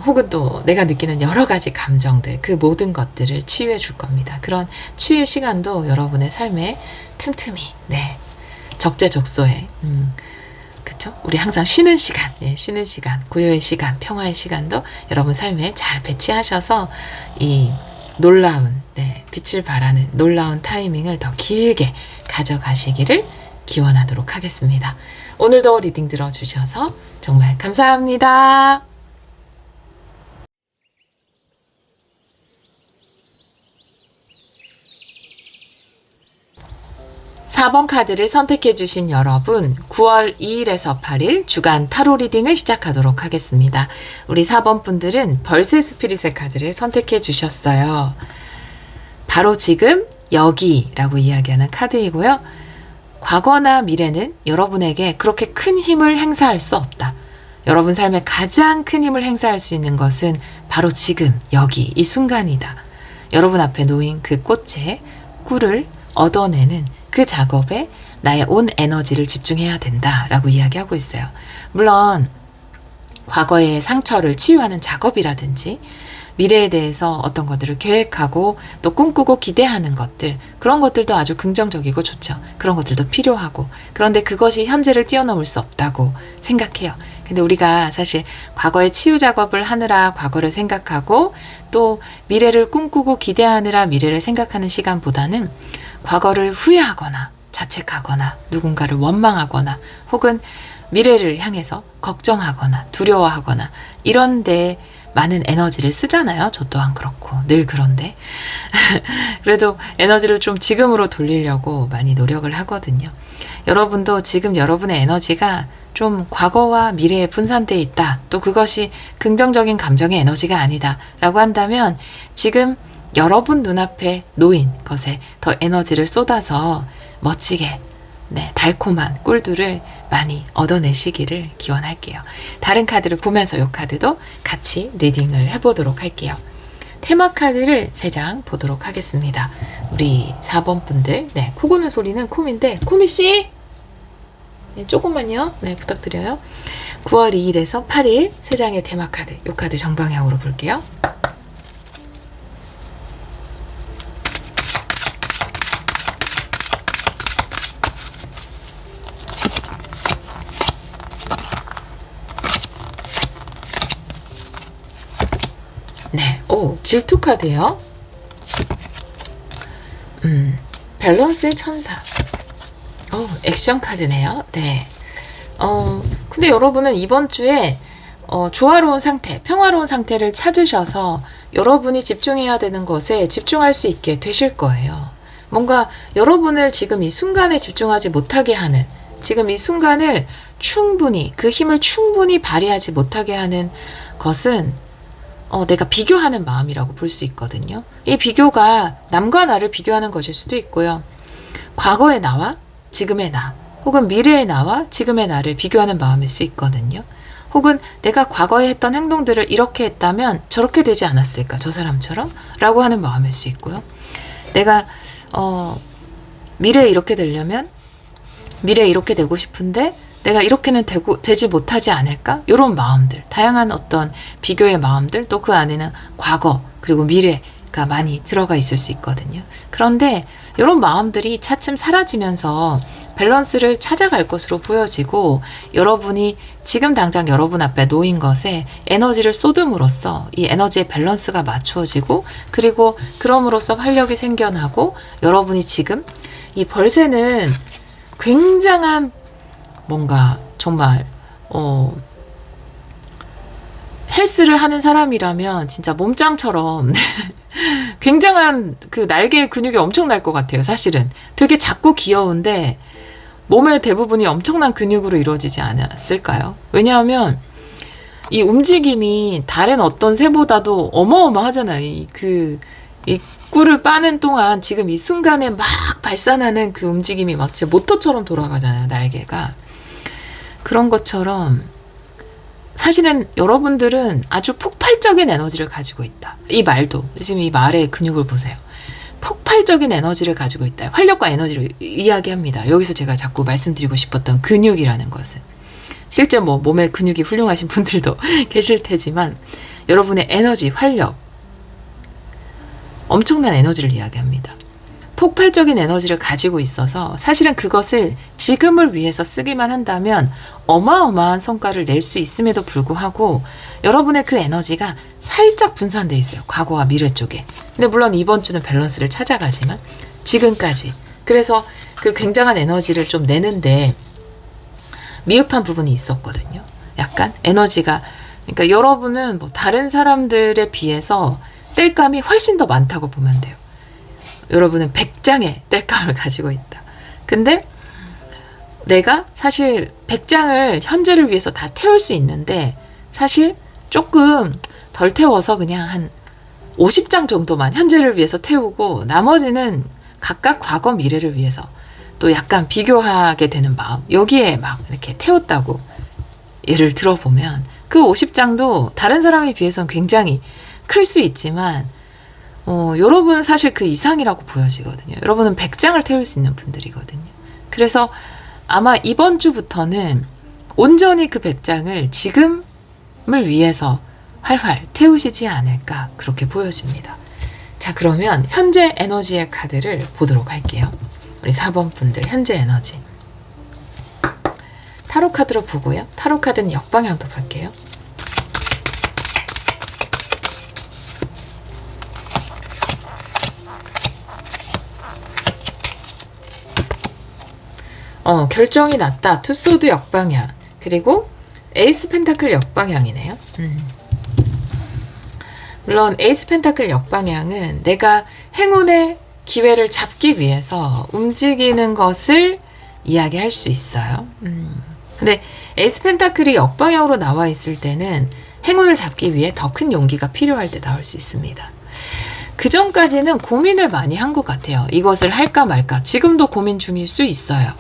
혹은 또 내가 느끼는 여러 가지 감정들, 그 모든 것들을 치유해 줄 겁니다. 그런 치유의 시간도 여러분의 삶에 틈틈이, 네, 적재적소에, 그쵸? 우리 항상 쉬는 시간, 네, 쉬는 시간, 고요의 시간, 평화의 시간도 여러분 삶에 잘 배치하셔서 이 놀라운, 네, 빛을 발하는 놀라운 타이밍을 더 길게 가져가시기를 기원하도록 하겠습니다. 오늘도 리딩 들어주셔서 정말 감사합니다. 4번 카드를 선택해주신 여러분, 9월 2일에서 8일 주간 타로 리딩을 시작하도록 하겠습니다. 우리 4번 분들은 벌새 스피릿의 카드를 선택해주셨어요. 바로 지금 여기라고 이야기하는 카드이고요. 과거나 미래는 여러분에게 그렇게 큰 힘을 행사할 수 없다. 여러분 삶에 가장 큰 힘을 행사할 수 있는 것은 바로 지금 여기 이 순간이다. 여러분 앞에 놓인 그 꽃에 꿀을 얻어내는 그 작업에 나의 온 에너지를 집중해야 된다라고 이야기하고 있어요. 물론 과거의 상처를 치유하는 작업이라든지 미래에 대해서 어떤 것들을 계획하고 또 꿈꾸고 기대하는 것들, 그런 것들도 아주 긍정적이고 좋죠. 그런 것들도 필요하고, 그런데 그것이 현재를 뛰어넘을 수 없다고 생각해요. 근데 우리가 사실 과거의 치유 작업을 하느라 과거를 생각하고 또 미래를 꿈꾸고 기대하느라 미래를 생각하는 시간보다는 과거를 후회하거나 자책하거나 누군가를 원망하거나 혹은 미래를 향해서 걱정하거나 두려워하거나 이런 데 많은 에너지를 쓰잖아요. 저 또한 그렇고 늘 그런데 그래도 에너지를 좀 지금으로 돌리려고 많이 노력을 하거든요. 여러분도 지금 여러분의 에너지가 좀 과거와 미래에 분산되어 있다. 또 그것이 긍정적인 감정의 에너지가 아니다. 라고 한다면 지금 여러분 눈앞에 놓인 것에 더 에너지를 쏟아서 멋지게 달콤한 꿀들을 많이 얻어내시기를 기원할게요. 다른 카드를 보면서 이 카드도 같이 리딩을 해보도록 할게요. 테마 카드를 3장 보도록 하겠습니다. 우리 4번 분들, 코 고는 소리는 콤인데, 코미씨! 조금만요. 부탁드려요. 9월 2일에서 8일 3장의 테마 카드, 이 카드 정방향으로 볼게요. 질투 카드요. 밸런스의 천사. 액션 카드네요. 네. 근데 여러분은 이번 주에 조화로운 상태, 평화로운 상태를 찾으셔서 여러분이 집중해야 되는 것에 집중할 수 있게 되실 거예요. 뭔가 여러분을 지금 이 순간에 집중하지 못하게 하는, 지금 이 순간을 충분히, 그 힘을 충분히 발휘하지 못하게 하는 것은 내가 비교하는 마음이라고 볼 수 있거든요. 이 비교가 남과 나를 비교하는 것일 수도 있고요. 과거의 나와 지금의 나, 혹은 미래의 나와 지금의 나를 비교하는 마음일 수 있거든요. 혹은 내가 과거에 했던 행동들을 이렇게 했다면 저렇게 되지 않았을까, 저 사람처럼? 라고 하는 마음일 수 있고요. 내가 미래에 이렇게 되려면 미래에 이렇게 되고 싶은데 내가 이렇게는 되지 못하지 않을까? 이런 마음들, 다양한 어떤 비교의 마음들, 또 그 안에는 과거 그리고 미래가 많이 들어가 있을 수 있거든요. 그런데 이런 마음들이 차츰 사라지면서 밸런스를 찾아갈 것으로 보여지고, 여러분이 지금 당장 여러분 앞에 놓인 것에 에너지를 쏟음으로써 이 에너지의 밸런스가 맞추어지고, 그리고 그럼으로써 활력이 생겨나고, 여러분이 지금 이 벌새는 굉장한 뭔가 정말 헬스를 하는 사람이라면 진짜 몸짱처럼 굉장한 그 날개의 근육이 엄청날 것 같아요. 사실은 되게 작고 귀여운데 몸의 대부분이 엄청난 근육으로 이루어지지 않았을까요? 왜냐하면 이 움직임이 다른 어떤 새보다도 어마어마하잖아요. 이 꿀을 빠는 동안 지금 이 순간에 막 발산하는 그 움직임이 막 진짜 모터처럼 돌아가잖아요. 날개가. 그런 것처럼 사실은 여러분들은 아주 폭발적인 에너지를 가지고 있다. 이 말도, 지금 이 말의 근육을 보세요. 폭발적인 에너지를 가지고 있다. 활력과 에너지를 이야기합니다. 여기서 제가 자꾸 말씀드리고 싶었던 근육이라는 것은, 실제 뭐 몸의 근육이 훌륭하신 분들도 계실 테지만 여러분의 에너지, 활력, 엄청난 에너지를 이야기합니다. 폭발적인 에너지를 가지고 있어서 사실은 그것을 지금을 위해서 쓰기만 한다면 어마어마한 성과를 낼 수 있음에도 불구하고 여러분의 그 에너지가 살짝 분산돼 있어요. 과거와 미래 쪽에. 근데 물론 이번 주는 밸런스를 찾아가지만 지금까지. 그래서 그 굉장한 에너지를 좀 내는데 미흡한 부분이 있었거든요. 약간 에너지가, 그러니까 여러분은 뭐 다른 사람들에 비해서 땔감이 훨씬 더 많다고 보면 돼요. 여러분은 100장의 땔감을 가지고 있다. 근데 내가 사실 100장을 현재를 위해서 다 태울 수 있는데 사실 조금 덜 태워서 그냥 한 50장 정도만 현재를 위해서 태우고 나머지는 각각 과거 미래를 위해서 또 약간 비교하게 되는 마음, 여기에 막 이렇게 태웠다고 예를 들어보면 그 50장도 다른 사람에 비해서는 굉장히 클 수 있지만 여러분은 사실 그 이상이라고 보여지거든요. 여러분은 100장을 태울 수 있는 분들이거든요. 그래서 아마 이번 주부터는 온전히 그 100장을 지금을 위해서 활활 태우시지 않을까, 그렇게 보여집니다. 자, 그러면 현재 에너지의 카드를 보도록 할게요. 우리 4번 분들 현재 에너지. 타로 카드로 보고요. 타로 카드는 역방향도 볼게요. 결정이 났다. 투소드 역방향. 그리고 에이스 펜타클 역방향이네요. 물론 에이스 펜타클 역방향은 내가 행운의 기회를 잡기 위해서 움직이는 것을 이야기할 수 있어요. 근데 에이스 펜타클이 역방향으로 나와 있을 때는 행운을 잡기 위해 더 큰 용기가 필요할 때 나올 수 있습니다. 그 전까지는 고민을 많이 한 것 같아요. 이것을 할까 말까. 지금도 고민 중일 수 있어요.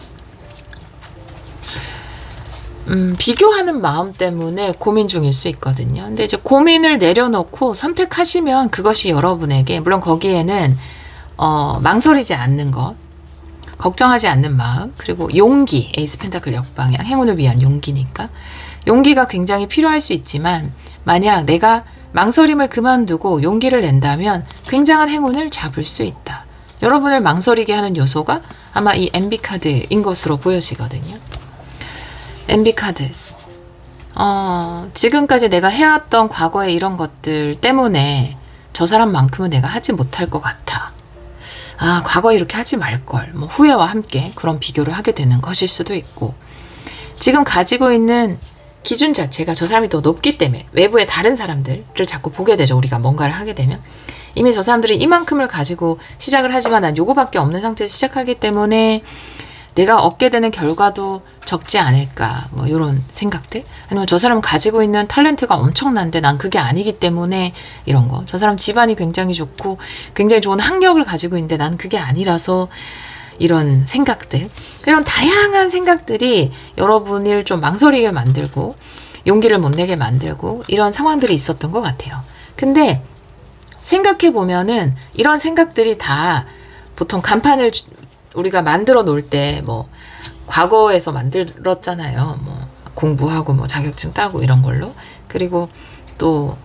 비교하는 마음 때문에 고민 중일 수 있거든요. 근데 이제 고민을 내려놓고 선택하시면 그것이 여러분에게, 물론 거기에는 망설이지 않는 것, 걱정하지 않는 마음, 그리고 용기, 에이스 펜타클 역방향, 행운을 위한 용기니까 용기가 굉장히 필요할 수 있지만, 만약 내가 망설임을 그만두고 용기를 낸다면 굉장한 행운을 잡을 수 있다. 여러분을 망설이게 하는 요소가 아마 이 MB 카드인 것으로 보여지거든요. MB 카드. 지금까지 내가 해왔던 과거의 이런 것들 때문에 저 사람만큼은 내가 하지 못할 것 같아. 과거에 이렇게 하지 말걸. 뭐 후회와 함께 그런 비교를 하게 되는 것일 수도 있고, 지금 가지고 있는 기준 자체가 저 사람이 더 높기 때문에 외부의 다른 사람들을 자꾸 보게 되죠. 우리가 뭔가를 하게 되면. 이미 저 사람들이 이만큼을 가지고 시작을 하지만 난 요거밖에 없는 상태에서 시작하기 때문에 내가 얻게 되는 결과도 적지 않을까, 뭐 이런 생각들. 아니면 저 사람 가지고 있는 탤런트가 엄청난데 난 그게 아니기 때문에 이런 거. 저 사람 집안이 굉장히 좋고 굉장히 좋은 학력을 가지고 있는데 난 그게 아니라서, 이런 생각들, 이런 다양한 생각들이 여러분을 좀 망설이게 만들고 용기를 못 내게 만들고 이런 상황들이 있었던 것 같아요. 근데 생각해 보면은 이런 생각들이 다 보통 간판을 우리가 만들어 놓을 때 뭐 과거에서 만들었잖아요. 뭐 공부하고 뭐 자격증 따고 이런 걸로. 그리고 또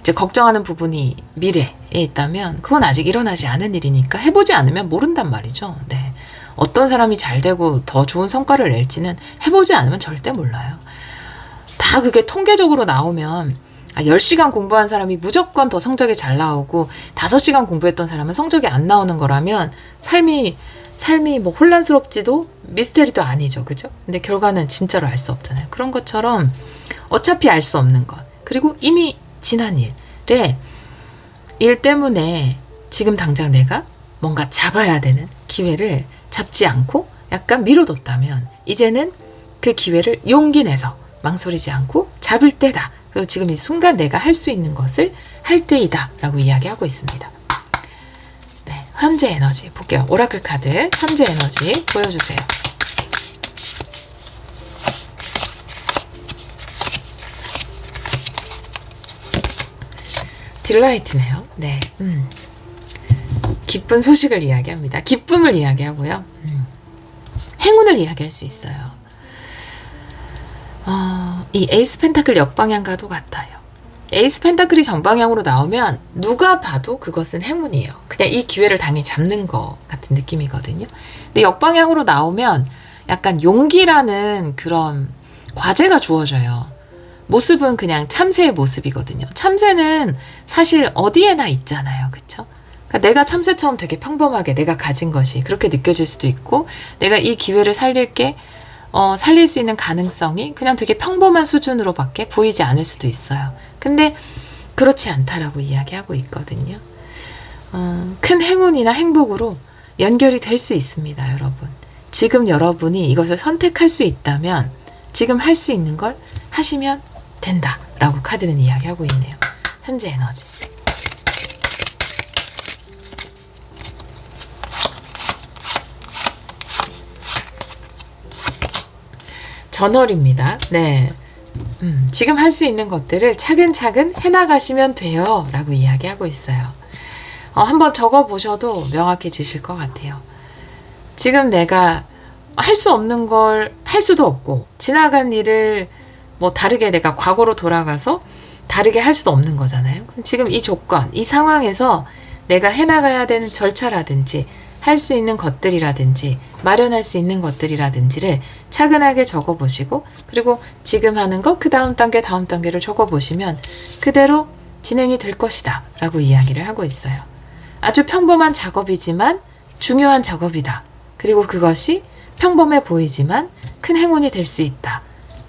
이제 걱정하는 부분이 미래에 있다면 그건 아직 일어나지 않은 일이니까 해보지 않으면 모른단 말이죠. 네. 어떤 사람이 잘 되고 더 좋은 성과를 낼지는 해보지 않으면 절대 몰라요. 다 그게 통계적으로 나오면 10시간 공부한 사람이 무조건 더 성적이 잘 나오고 5시간 공부했던 사람은 성적이 안 나오는 거라면 삶이 뭐 혼란스럽지도 미스테리도 아니죠. 그죠? 근데 결과는 진짜로 알 수 없잖아요. 그런 것처럼 어차피 알 수 없는 것, 그리고 이미 지난 일 때문에 지금 당장 내가 뭔가 잡아야 되는 기회를 잡지 않고 약간 미뤄뒀다면 이제는 그 기회를 용기 내서 망설이지 않고 잡을 때다. 그리고 지금 이 순간 내가 할 수 있는 것을 할 때이다 라고 이야기하고 있습니다. 네, 현재 에너지 볼게요. 오라클 카드 현재 에너지 보여주세요. 딜라이트네요. 네, 기쁜 소식을 이야기합니다. 기쁨을 이야기하고요. 행운을 이야기할 수 있어요. 이 에이스 펜타클 역방향과도 같아요. 에이스 펜타클이 정방향으로 나오면 누가 봐도 그것은 행운이에요. 그냥 이 기회를 당연히 잡는 것 같은 느낌이거든요. 근데 역방향으로 나오면 약간 용기라는 그런 과제가 주어져요. 모습은 그냥 참새의 모습이거든요. 참새는 사실 어디에나 있잖아요. 그쵸? 그러니까 내가 참새처럼 되게 평범하게 내가 가진 것이 그렇게 느껴질 수도 있고, 내가 이 기회를 살릴 수 있는 가능성이 그냥 되게 평범한 수준으로밖에 보이지 않을 수도 있어요. 근데 그렇지 않다라고 이야기하고 있거든요. 큰 행운이나 행복으로 연결이 될 수 있습니다, 여러분. 지금 여러분이 이것을 선택할 수 있다면 지금 할 수 있는 걸 하시면 된다라고 카드는 이야기하고 있네요. 현재 에너지. 저널입니다. 네. 지금 할 수 있는 것들을 차근차근 해나가시면 돼요 라고 이야기하고 있어요. 한번 적어보셔도 명확해지실 것 같아요. 지금 내가 할 수 없는 걸 할 수도 없고, 지나간 일을 뭐 다르게 내가 과거로 돌아가서 다르게 할 수도 없는 거잖아요. 그럼 지금 이 조건, 이 상황에서 내가 해나가야 되는 절차라든지 할 수 있는 것들이라든지 마련할 수 있는 것들이라든지를 차근하게 적어보시고, 그리고 지금 하는 거 그 다음 단계를 적어보시면 그대로 진행이 될 것이다 라고 이야기를 하고 있어요. 아주 평범한 작업이지만 중요한 작업이다. 그리고 그것이 평범해 보이지만 큰 행운이 될 수 있다.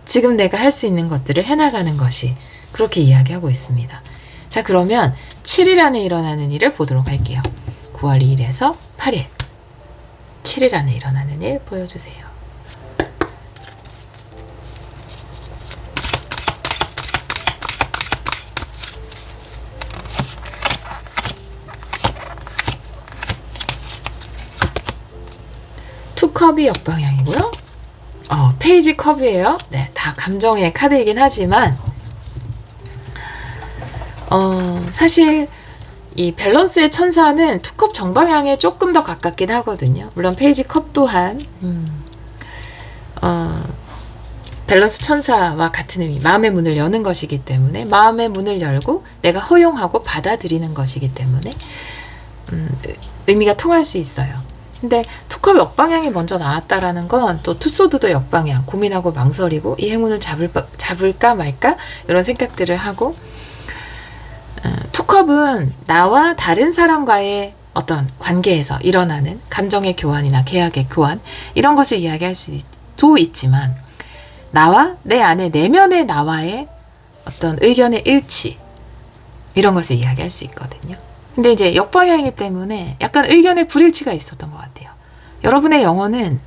지금 내가 할 수 있는 것들을 해나가는 것이, 그렇게 이야기하고 있습니다. 자, 그러면 7일 안에 일어나는 일을 보도록 할게요. 9월 2일에서 8일. 7일 안에 일어나는 일 보여주세요. 투컵이 역방향이고요. 페이지 컵이에요. 네, 다 감정의 카드이긴 하지만 사실 이 밸런스의 천사는 투컵 정방향에 조금 더 가깝긴 하거든요. 물론 페이지 컵 또한 밸런스 천사와 같은 의미, 마음의 문을 여는 것이기 때문에, 마음의 문을 열고 내가 허용하고 받아들이는 것이기 때문에 의미가 통할 수 있어요. 근데 투컵 역방향이 먼저 나왔다라는 건 또 투소드도 역방향, 고민하고 망설이고 이 행운을 잡을까 말까 이런 생각들을 하고, 투컵은 나와 다른 사람과의 어떤 관계에서 일어나는 감정의 교환이나 계약의 교환, 이런 것을 이야기할 수도 있지만, 나와 내 안에 내면의 나와의 어떤 의견의 일치, 이런 것을 이야기할 수 있거든요. 근데 이제 역방향이기 때문에 약간 의견의 불일치가 있었던 것 같아요. 여러분의 영혼은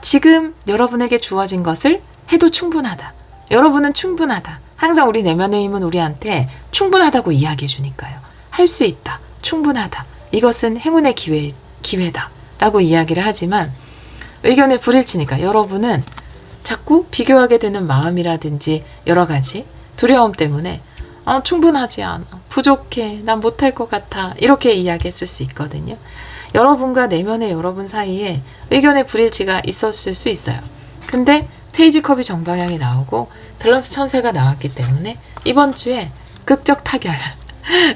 지금 여러분에게 주어진 것을 해도 충분하다. 여러분은 충분하다. 항상 우리 내면의 힘은 우리한테 충분하다고 이야기해 주니까요. 할 수 있다. 충분하다. 이것은 행운의 기회다. 라고 이야기를 하지만 의견의 불일치니까 여러분은 자꾸 비교하게 되는 마음이라든지 여러 가지 두려움 때문에 충분하지 않아. 부족해. 난 못할 것 같아. 이렇게 이야기했을 수 있거든요. 여러분과 내면의 여러분 사이에 의견의 불일치가 있었을 수 있어요. 근데 페이지 컵이 정방향이 나오고 밸런스 천사가 나왔기 때문에 이번 주에 극적 타결,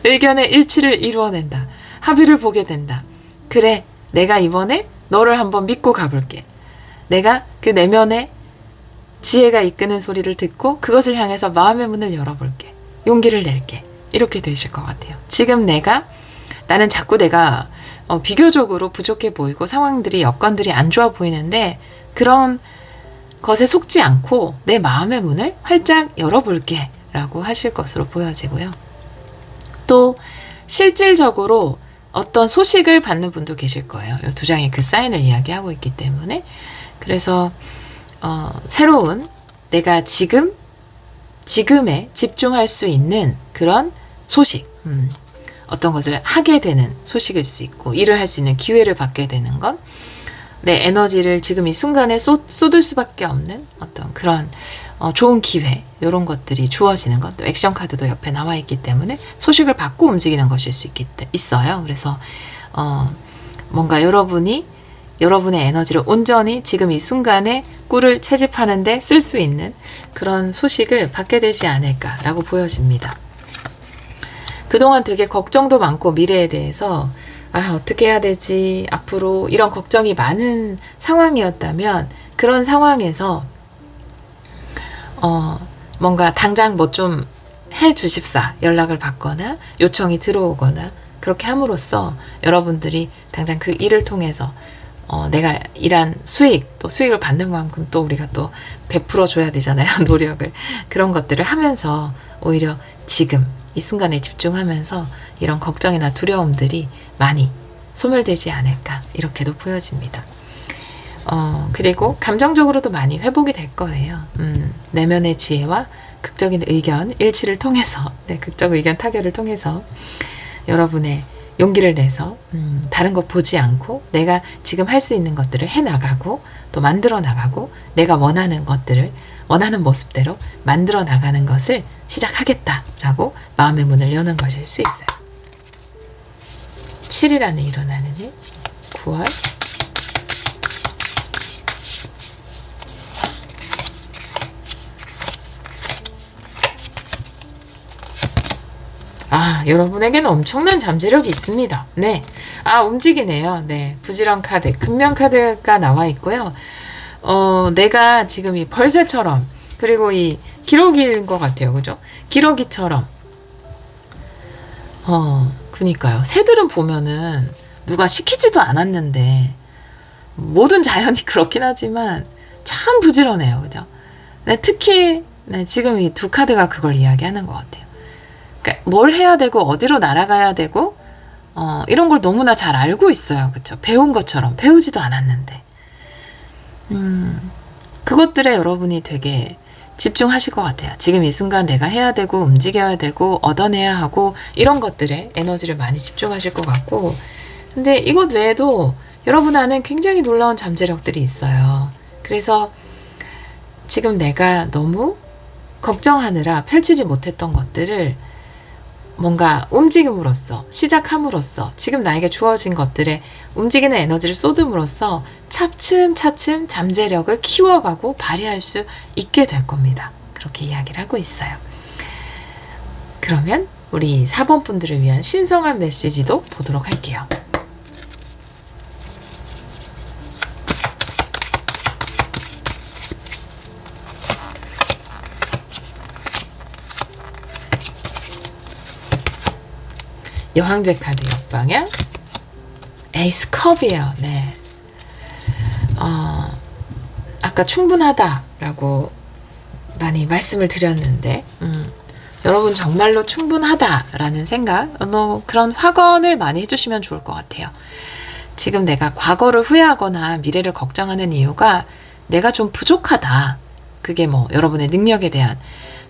의견의 일치를 이루어낸다. 합의를 보게 된다. 그래, 내가 이번에 너를 한번 믿고 가볼게. 내가 그 내면의 지혜가 이끄는 소리를 듣고 그것을 향해서 마음의 문을 열어볼게. 용기를 낼게. 이렇게 되실 것 같아요. 지금 나는 자꾸 내가 비교적으로 부족해 보이고 상황들이, 여건들이 안 좋아 보이는데 그런 것에 속지 않고 내 마음의 문을 활짝 열어볼게 라고 하실 것으로 보여지고요. 또 실질적으로 어떤 소식을 받는 분도 계실 거예요. 이 두 장의 그 사인을 이야기하고 있기 때문에. 그래서 새로운 내가 지금에 집중할 수 있는 그런 소식, 어떤 것을 하게 되는 소식일 수 있고, 일을 할 수 있는 기회를 받게 되는 건 내 에너지를 지금 이 순간에 쏟을 수밖에 없는 어떤 그런 좋은 기회, 이런 것들이 주어지는 것. 또 액션 카드도 옆에 나와 있기 때문에 소식을 받고 움직이는 것일 수 있어요. 그래서 뭔가 여러분이 여러분의 에너지를 온전히 지금 이 순간에 꿀을 채집하는 데 쓸 수 있는 그런 소식을 받게 되지 않을까라고 보여집니다. 그동안 되게 걱정도 많고 미래에 대해서 어떻게 해야 되지? 앞으로 이런 걱정이 많은 상황이었다면 그런 상황에서 뭔가 당장 뭐 좀 해주십사 연락을 받거나 요청이 들어오거나 그렇게 함으로써 여러분들이 당장 그 일을 통해서 내가 일한 수익, 또 수익을 받는 만큼 또 우리가 또 베풀어 줘야 되잖아요. 노력을. 그런 것들을 하면서 오히려 지금 이 순간에 집중하면서 이런 걱정이나 두려움들이 많이 소멸되지 않을까, 이렇게도 보여집니다. 그리고 감정적으로도 많이 회복이 될 거예요. 내면의 지혜와 극적인 의견 일치를 통해서, 극적 의견 타결을 통해서 여러분의 용기를 내서 다른 것 보지 않고 내가 지금 할 수 있는 것들을 해나가고 또 만들어 나가고 내가 원하는 것들을 원하는 모습대로 만들어 나가는 것을 시작하겠다라고 마음의 문을 여는 것일 수 있어요. 7일 안에 일어나는 일, 9월 여러분에게는 엄청난 잠재력이 있습니다. 네. 움직이네요. 네. 부지런 카드, 근면 카드가 나와 있고요. 내가 지금 이 벌새처럼, 그리고 이 기러기인 것 같아요. 그죠? 기러기처럼. 그니까요. 새들은 보면은 누가 시키지도 않았는데, 모든 자연이 그렇긴 하지만 참 부지런해요. 그죠? 네, 특히, 지금 이 두 카드가 그걸 이야기하는 것 같아요. 그러니까 뭘 해야 되고 어디로 날아가야 되고 이런 걸 너무나 잘 알고 있어요. 그쵸? 배운 것처럼 배우지도 않았는데 그것들에 여러분이 되게 집중하실 것 같아요. 지금 이 순간 내가 해야 되고 움직여야 되고 얻어내야 하고 이런 것들에 에너지를 많이 집중하실 것 같고 근데 이것 외에도 여러분 안에 굉장히 놀라운 잠재력들이 있어요. 그래서 지금 내가 너무 걱정하느라 펼치지 못했던 것들을 뭔가 움직임으로써 시작함으로써 지금 나에게 주어진 것들에 움직이는 에너지를 쏟음으로써 차츰차츰 잠재력을 키워가고 발휘할 수 있게 될 겁니다. 그렇게 이야기를 하고 있어요. 그러면 우리 4번 분들을 위한 신성한 메시지도 보도록 할게요. 여왕제 카드 역방향 에이스 컵이에요. 네. 아까 충분하다라고 많이 말씀을 드렸는데 여러분 정말로 충분하다라는 생각 그런 확언을 많이 해주시면 좋을 것 같아요. 지금 내가 과거를 후회하거나 미래를 걱정하는 이유가 내가 좀 부족하다. 그게 뭐 여러분의 능력에 대한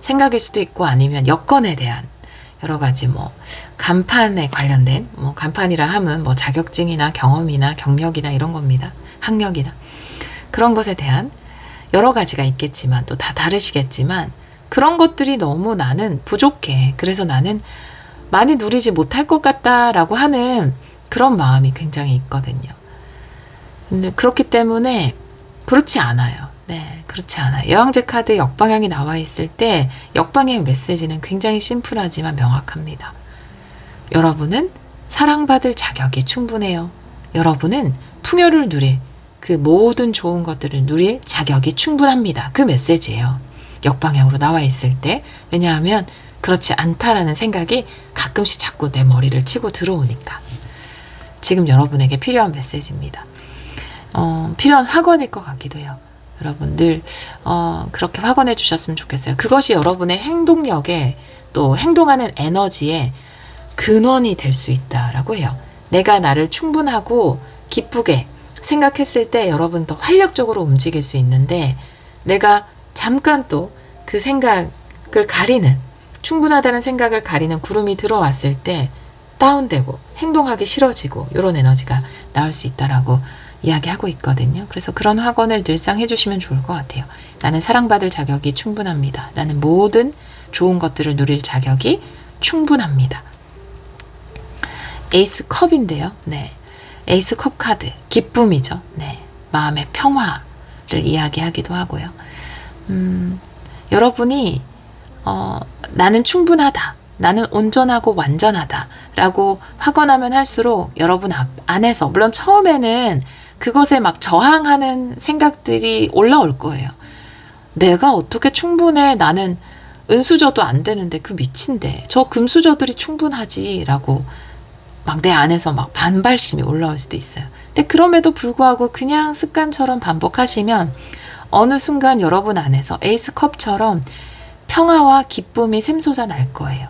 생각일 수도 있고 아니면 여건에 대한 여러 가지 뭐 간판에 관련된 뭐 간판이라 함은 뭐 자격증이나 경험이나 경력이나 이런 겁니다. 학력이나 그런 것에 대한 여러 가지가 있겠지만 또 다 다르시겠지만 그런 것들이 너무 나는 부족해. 그래서 나는 많이 누리지 못할 것 같다라고 하는 그런 마음이 굉장히 있거든요. 근데 그렇기 때문에 그렇지 않아요. 네, 그렇지 않아요. 여왕제 카드 역방향이 나와 있을 때 역방향 메시지는 굉장히 심플하지만 명확합니다. 여러분은 사랑받을 자격이 충분해요. 여러분은 풍요를 누릴 그 모든 좋은 것들을 누릴 자격이 충분합니다. 그 메시지예요. 역방향으로 나와 있을 때. 왜냐하면 그렇지 않다라는 생각이 가끔씩 자꾸 내 머리를 치고 들어오니까. 지금 여러분에게 필요한 메시지입니다. 필요한 확언일 것 같기도 해요. 여러분 늘 그렇게 확언해 주셨으면 좋겠어요. 그것이 여러분의 행동력에 또 행동하는 에너지에 근원이 될 수 있다라고 해요. 내가 나를 충분하고 기쁘게 생각했을 때 여러분 더 활력적으로 움직일 수 있는데 내가 잠깐 또 그 생각을 가리는 충분하다는 생각을 가리는 구름이 들어왔을 때 다운되고 행동하기 싫어지고 이런 에너지가 나올 수 있다라고 이야기하고 있거든요. 그래서 그런 확언을 늘상 해주시면 좋을 것 같아요. 나는 사랑받을 자격이 충분합니다. 나는 모든 좋은 것들을 누릴 자격이 충분합니다. 에이스 컵인데요. 네, 에이스 컵 카드 기쁨이죠. 네, 마음의 평화를 이야기하기도 하고요. 여러분이 나는 충분하다. 나는 온전하고 완전하다. 라고 확언하면 할수록 여러분 안에서 물론 처음에는 그것에 막 저항하는 생각들이 올라올 거예요. 내가 어떻게 충분해? 나는 은수저도 안 되는데 그 미친데 저 금수저들이 충분하지 라고 막 내 안에서 막 반발심이 올라올 수도 있어요. 근데 그럼에도 불구하고 그냥 습관처럼 반복하시면 어느 순간 여러분 안에서 에이스 컵처럼 평화와 기쁨이 샘솟아 날 거예요.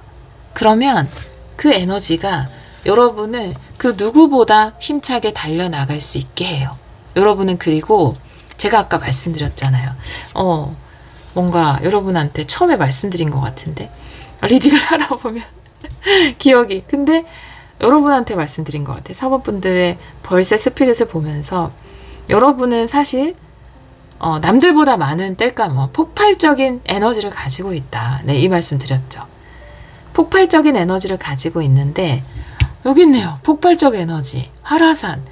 그러면 그 에너지가 여러분을 그 누구보다 힘차게 달려나갈 수 있게 해요. 여러분은 그리고 제가 아까 말씀드렸잖아요. 뭔가 여러분한테 처음에 말씀드린 것 같은데 리딩을 하다 보면 기억이 근데 여러분한테 말씀드린 것 같아요. 4번 분들의 벌새 스피릿을 보면서 여러분은 사실 남들보다 많은 뗄까 뭐 폭발적인 에너지를 가지고 있다. 네, 이 말씀 드렸죠. 폭발적인 에너지를 가지고 있는데 여기 있네요. 폭발적 에너지, 활화산,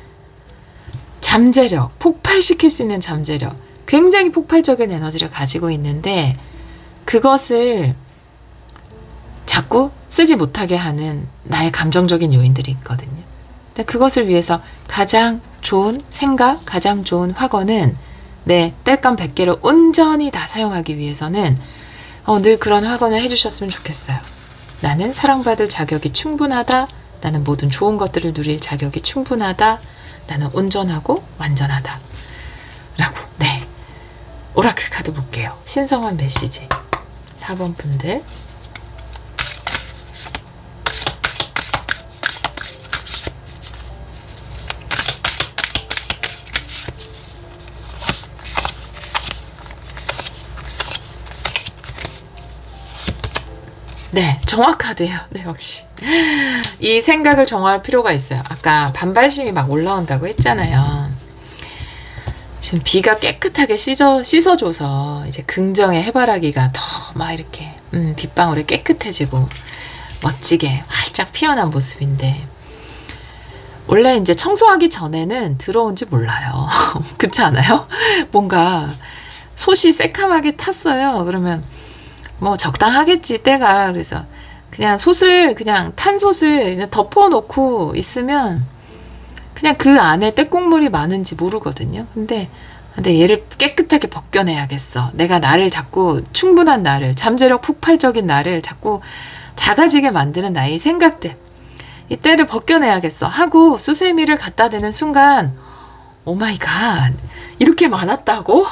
잠재력, 폭발시킬 수 있는 잠재력. 굉장히 폭발적인 에너지를 가지고 있는데 그것을 자꾸 쓰지 못하게 하는 나의 감정적인 요인들이 있거든요. 근데 그것을 위해서 가장 좋은 생각, 가장 좋은 확언은 내 땔감 100개를 온전히 다 사용하기 위해서는 늘 그런 확언을 해주셨으면 좋겠어요. 나는 사랑받을 자격이 충분하다. 나는 모든 좋은 것들을 누릴 자격이 충분하다. 나는 온전하고 완전하다. 라고. 네. 오라클 카드 볼게요. 신성한 메시지. 4번 분들. 네, 정확하대요. 네, 역시. 이 생각을 정화할 필요가 있어요. 아까 반발심이 막 올라온다고 했잖아요. 지금 비가 깨끗하게 씻어줘서 이제 긍정의 해바라기가 더 막 이렇게 빗방울이 깨끗해지고 멋지게 활짝 피어난 모습인데 원래 이제 청소하기 전에는 들어온지 몰라요. 그렇지 않아요? 뭔가 솥이 새카맣게 탔어요. 그러면 뭐 적당하겠지 때가. 그래서 그냥 탄 솥을 그냥 덮어놓고 있으면 그냥 그 안에 때국물이 많은지 모르거든요. 근데 얘를 깨끗하게 벗겨내야겠어. 내가 나를 자꾸 충분한 나를, 잠재력 폭발적인 나를 자꾸 작아지게 만드는 나의 생각들, 이 때를 벗겨내야겠어 하고 수세미를 갖다 대는 순간 오 마이 갓, 이렇게 많았다고?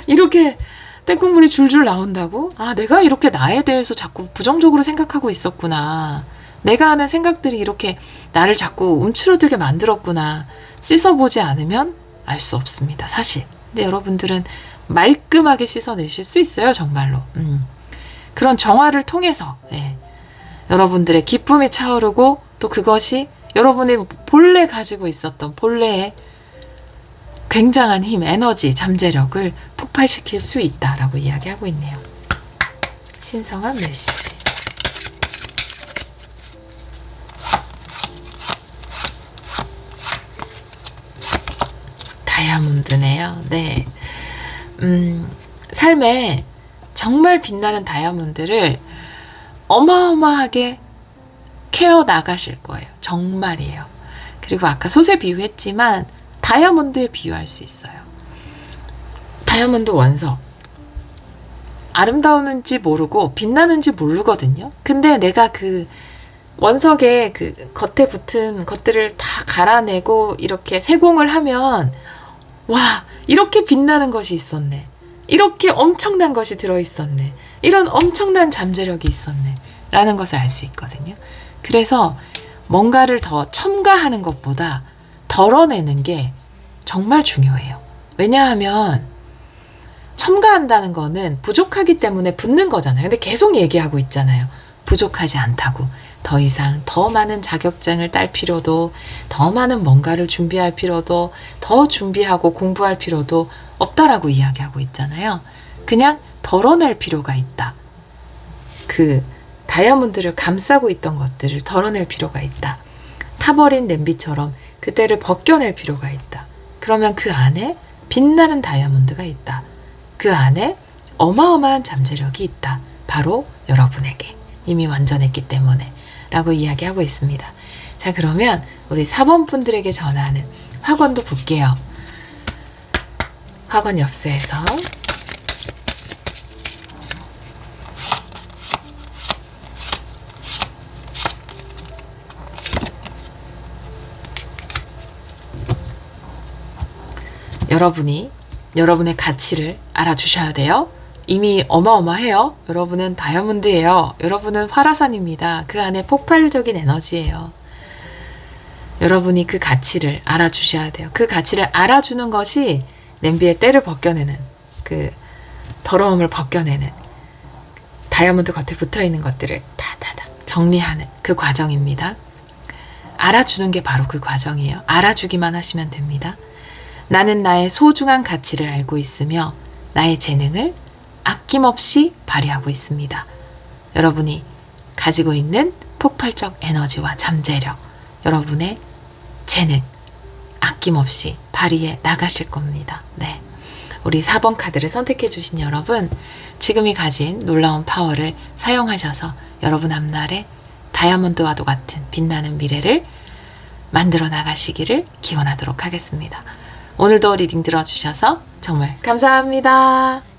이렇게 때국물이 줄줄 나온다고? 아, 내가 이렇게 나에 대해서 자꾸 부정적으로 생각하고 있었구나. 내가 하는 생각들이 이렇게 나를 자꾸 움츠러들게 만들었구나. 씻어보지 않으면 알 수 없습니다, 사실. 근데 여러분들은 말끔하게 씻어내실 수 있어요, 정말로. 그런 정화를 통해서 여러분들의 기쁨이 차오르고 또 그것이 여러분이 본래 가지고 있었던 본래의 굉장한 힘, 에너지, 잠재력을 폭발시킬 수 있다라고 이야기하고 있네요. 신성한 메시지. 다이아몬드네요. 네. 삶에 정말 빛나는 다이아몬드를 어마어마하게 케어 나가실 거예요. 정말이에요. 그리고 아까 솥에 비유했지만 다이아몬드에 비유할 수 있어요. 다이아몬드 원석. 아름다운지 모르고 빛나는지 모르거든요. 근데 내가 그 원석에 그 겉에 붙은 것들을 다 갈아내고 이렇게 세공을 하면 와, 이렇게 빛나는 것이 있었네. 이렇게 엄청난 것이 들어있었네. 이런 엄청난 잠재력이 있었네. 라는 것을 알 수 있거든요. 그래서 뭔가를 더 첨가하는 것보다 덜어내는 게 정말 중요해요. 왜냐하면 첨가한다는 거는 부족하기 때문에 붙는 거잖아요. 근데 계속 얘기하고 있잖아요. 부족하지 않다고. 더 이상 더 많은 자격증을 딸 필요도, 더 많은 뭔가를 준비할 필요도, 더 준비하고 공부할 필요도 없다라고 이야기하고 있잖아요. 그냥 덜어낼 필요가 있다. 그 다이아몬드를 감싸고 있던 것들을 덜어낼 필요가 있다. 타버린 냄비처럼 그때를 벗겨낼 필요가 있다. 그러면 그 안에 빛나는 다이아몬드가 있다. 그 안에 어마어마한 잠재력이 있다. 바로 여러분에게 이미 완전했기 때문에 라고 이야기하고 있습니다. 자, 그러면 우리 4번 분들에게 전하는 확언도 볼게요. 확언 엽서에서 여러분이 여러분의 가치를 알아주셔야 돼요. 이미 어마어마해요. 여러분은 다이아몬드예요. 여러분은 화라산입니다. 그 안에 폭발적인 에너지예요. 여러분이 그 가치를 알아주셔야 돼요. 그 가치를 알아주는 것이 냄비의 때를 벗겨내는, 그 더러움을 벗겨내는, 다이아몬드 겉에 붙어있는 것들을 다다다 정리하는 그 과정입니다. 알아주는 게 바로 그 과정이에요. 알아주기만 하시면 됩니다. 나는 나의 소중한 가치를 알고 있으며 나의 재능을 아낌없이 발휘하고 있습니다. 여러분이 가지고 있는 폭발적 에너지와 잠재력, 여러분의 재능 아낌없이 발휘해 나가실 겁니다. 네. 우리 4번 카드를 선택해 주신 여러분, 지금이 가진 놀라운 파워를 사용하셔서 여러분 앞날에 다이아몬드와도 같은 빛나는 미래를 만들어 나가시기를 기원하도록 하겠습니다. 오늘도 리딩 들어주셔서 정말 감사합니다.